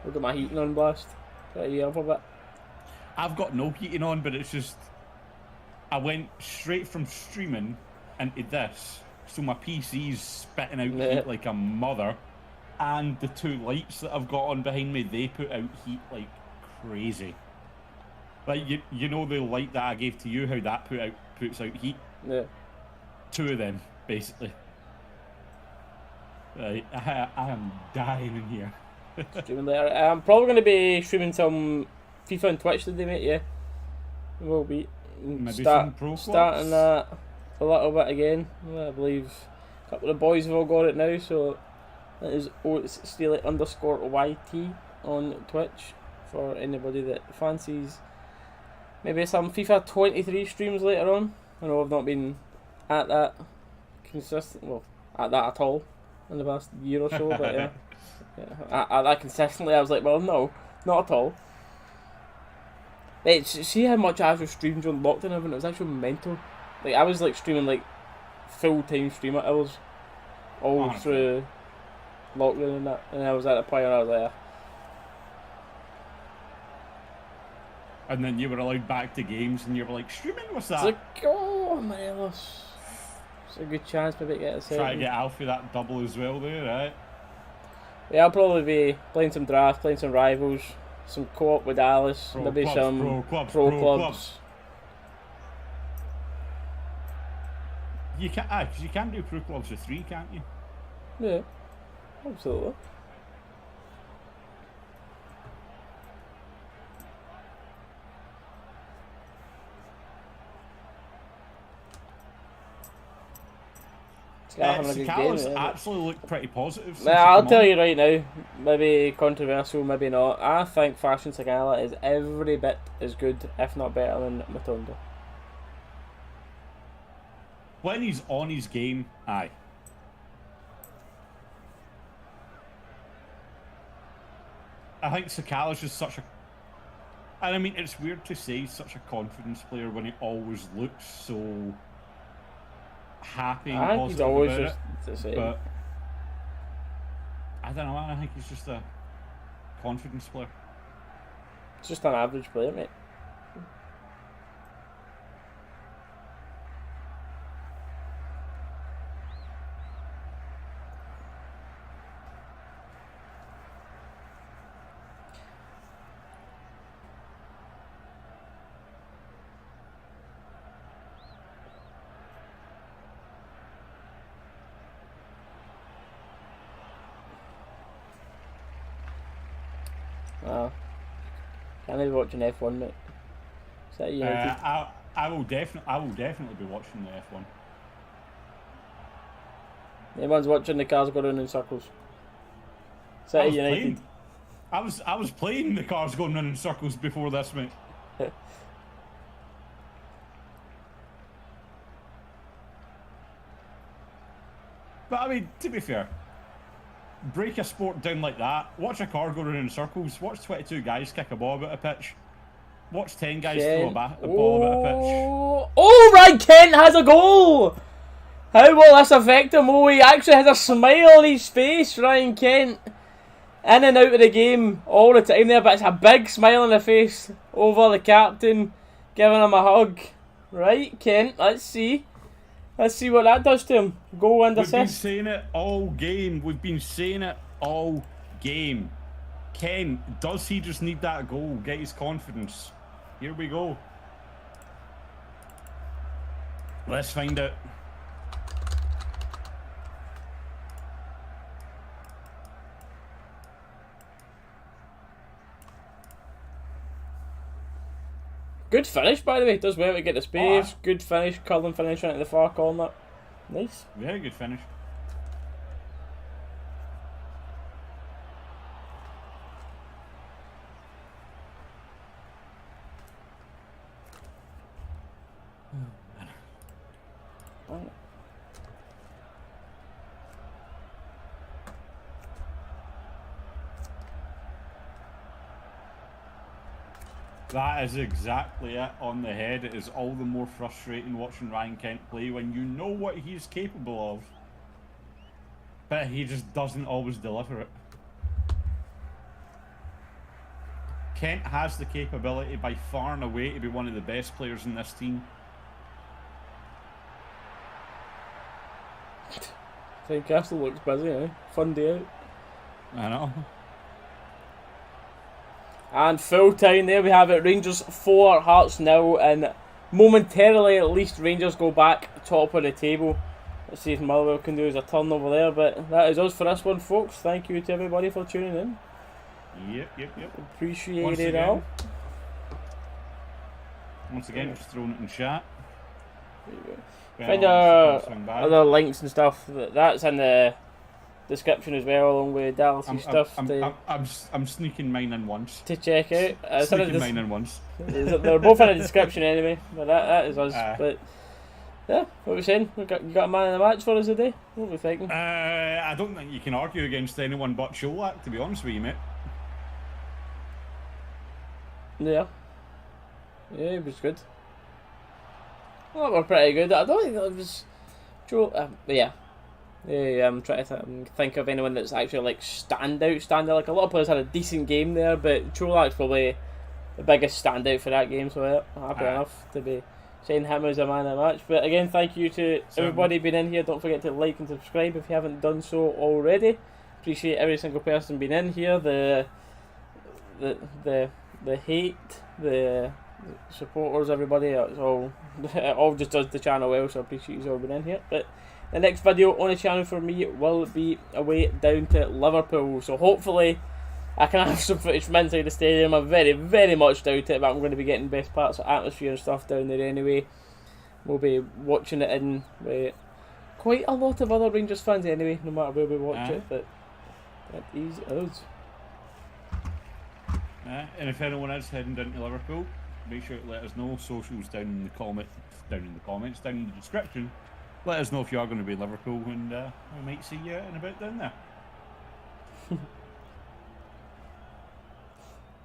A: I've got my heating on blast. Try to heat up a bit.
B: I've got no heating on, but it's just... I went straight from streaming into this, so my PC's spitting out heat like a mother, and the 2 lights that I've got on behind me, they put out heat like crazy. Like, you know the light that I gave to you, how that puts out heat?
A: Yeah.
B: 2 of them, basically. Right, I am dying in here.
A: Streaming later. I'm probably going to be streaming some FIFA and Twitch today, mate, yeah. We'll be
B: some pro
A: starting that a little bit again. I believe a couple of the boys have all got it now, so that is _YT on Twitch for anybody that fancies maybe some FIFA 23 streams later on. I know I've not been at that at that at all in the past year or so, but yeah. At that consistently, I was like, well, no, not at all. Mate, see how much I was streamed during lockdown, and it was actually mental. Like, I was like streaming like full-time streamer hours all through lockdown and that, and I was at a point where I was like,
B: and then you were allowed back to games, and you were like, streaming, what's that?
A: It's like, oh, Morelos. It's a good chance maybe to get a second.
B: Try to get Alfie that double as well there, right?
A: Yeah, I'll probably be playing some draft, playing some rivals, some co-op with Dalus, maybe
B: clubs,
A: some
B: pro
A: clubs.
B: You can, because you can do pro clubs with 3, can't you?
A: Yeah, absolutely.
B: Cicalas actually looked pretty positive.
A: I'll tell you right now, maybe controversial, maybe not. I think Fashion Cicala is every bit as good, if not better, than Matondo.
B: When he's on his game, aye. I think Cicala's just such a... And I mean, it's weird to say he's such a confidence player when he always looks so happy and positive
A: he's always
B: about
A: just
B: it.
A: the same.
B: But I don't know, man. I think he's just a confidence player.
A: It's just an average player, mate. Can't be watching F1, mate. Is that United?
B: I will definitely be watching the F1.
A: Anyone's watching the cars go round in circles. Is that United?
B: I was playing the cars going round in circles before this, mate. But I mean, to be fair, break a sport down like that, watch a car go around in circles, watch 22 guys kick a ball about a pitch, watch 10 guys throw a ball about a pitch.
A: Oh, right, Kent has a goal! How will this affect him? Oh, he actually has a smile on his face, Ryan Kent. In and out of the game all the time there, but it's a big smile on the face over the captain, giving him a hug. Right, Kent, let's see. Let's see what that does to him. Goal and assist.
B: We've been saying it all game. We've been saying it all game. Ken, does he just need that goal? Get his confidence. Here we go. Let's find out.
A: Good finish, by the way. Does well to get the space. Good finish. Cullen finish into the far corner. Nice.
B: Very good finish. That is exactly it on the head. It is all the more frustrating watching Ryan Kent play when you know what he's capable of, but he just doesn't always deliver it. Kent has the capability by far and away to be one of the best players in this team.
A: Castle looks busy, eh? Fun day out.
B: I know.
A: And full time there we have it. Rangers 4, Hearts 0, and momentarily at least Rangers go back top of the table. Let's see if Motherwell can do as a turn over there, but that is us for this one, folks. Thank you to everybody for tuning in.
B: Yep.
A: Appreciate it all.
B: Once again, just throwing it in chat.
A: There you go. Find our other links and stuff. That's in the description as well, along with Dalus' stuff.
B: I'm sneaking mine in once.
A: To check out.
B: Sneaking mine in once.
A: They're both in the description anyway, but that is us. But yeah, what are we saying? You got a man in the match for us today? What are we thinking?
B: I don't think you can argue against anyone but Sholak, to be honest with you, mate.
A: Yeah, it was good. Well, we're pretty good. I don't think it was Joe. Yeah, I'm trying to think of anyone that's actually like stand out. Like a lot of players had a decent game there, but Cholak's probably the biggest standout for that game. So yeah, happy enough to be saying him as a man of the match. But again, thank you to everybody being in here. Don't forget to like and subscribe if you haven't done so already. Appreciate every single person being in here. The hate, the supporters, everybody. It's all it all just does the channel well. So I appreciate you all being in here. But the next video on the channel for me will be away down to Liverpool. So hopefully I can have some footage from inside the stadium. I very, very much doubt it, but I'm going to be getting best parts of atmosphere and stuff down there anyway. We'll be watching it in with quite a lot of other Rangers fans anyway, no matter where we watch it. But that is us.
B: And if anyone is heading down to Liverpool, make sure to let us know. Socials down in the comments, down in the description. Let us know if you are going to be in Liverpool, and we might see you in a bit down there.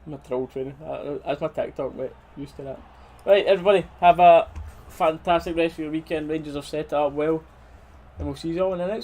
A: I'm a troll training. That's my TikTok, mate. Used to that. Right, everybody, have a fantastic rest of your weekend. Rangers have set it up well, and we'll see you all in the next one.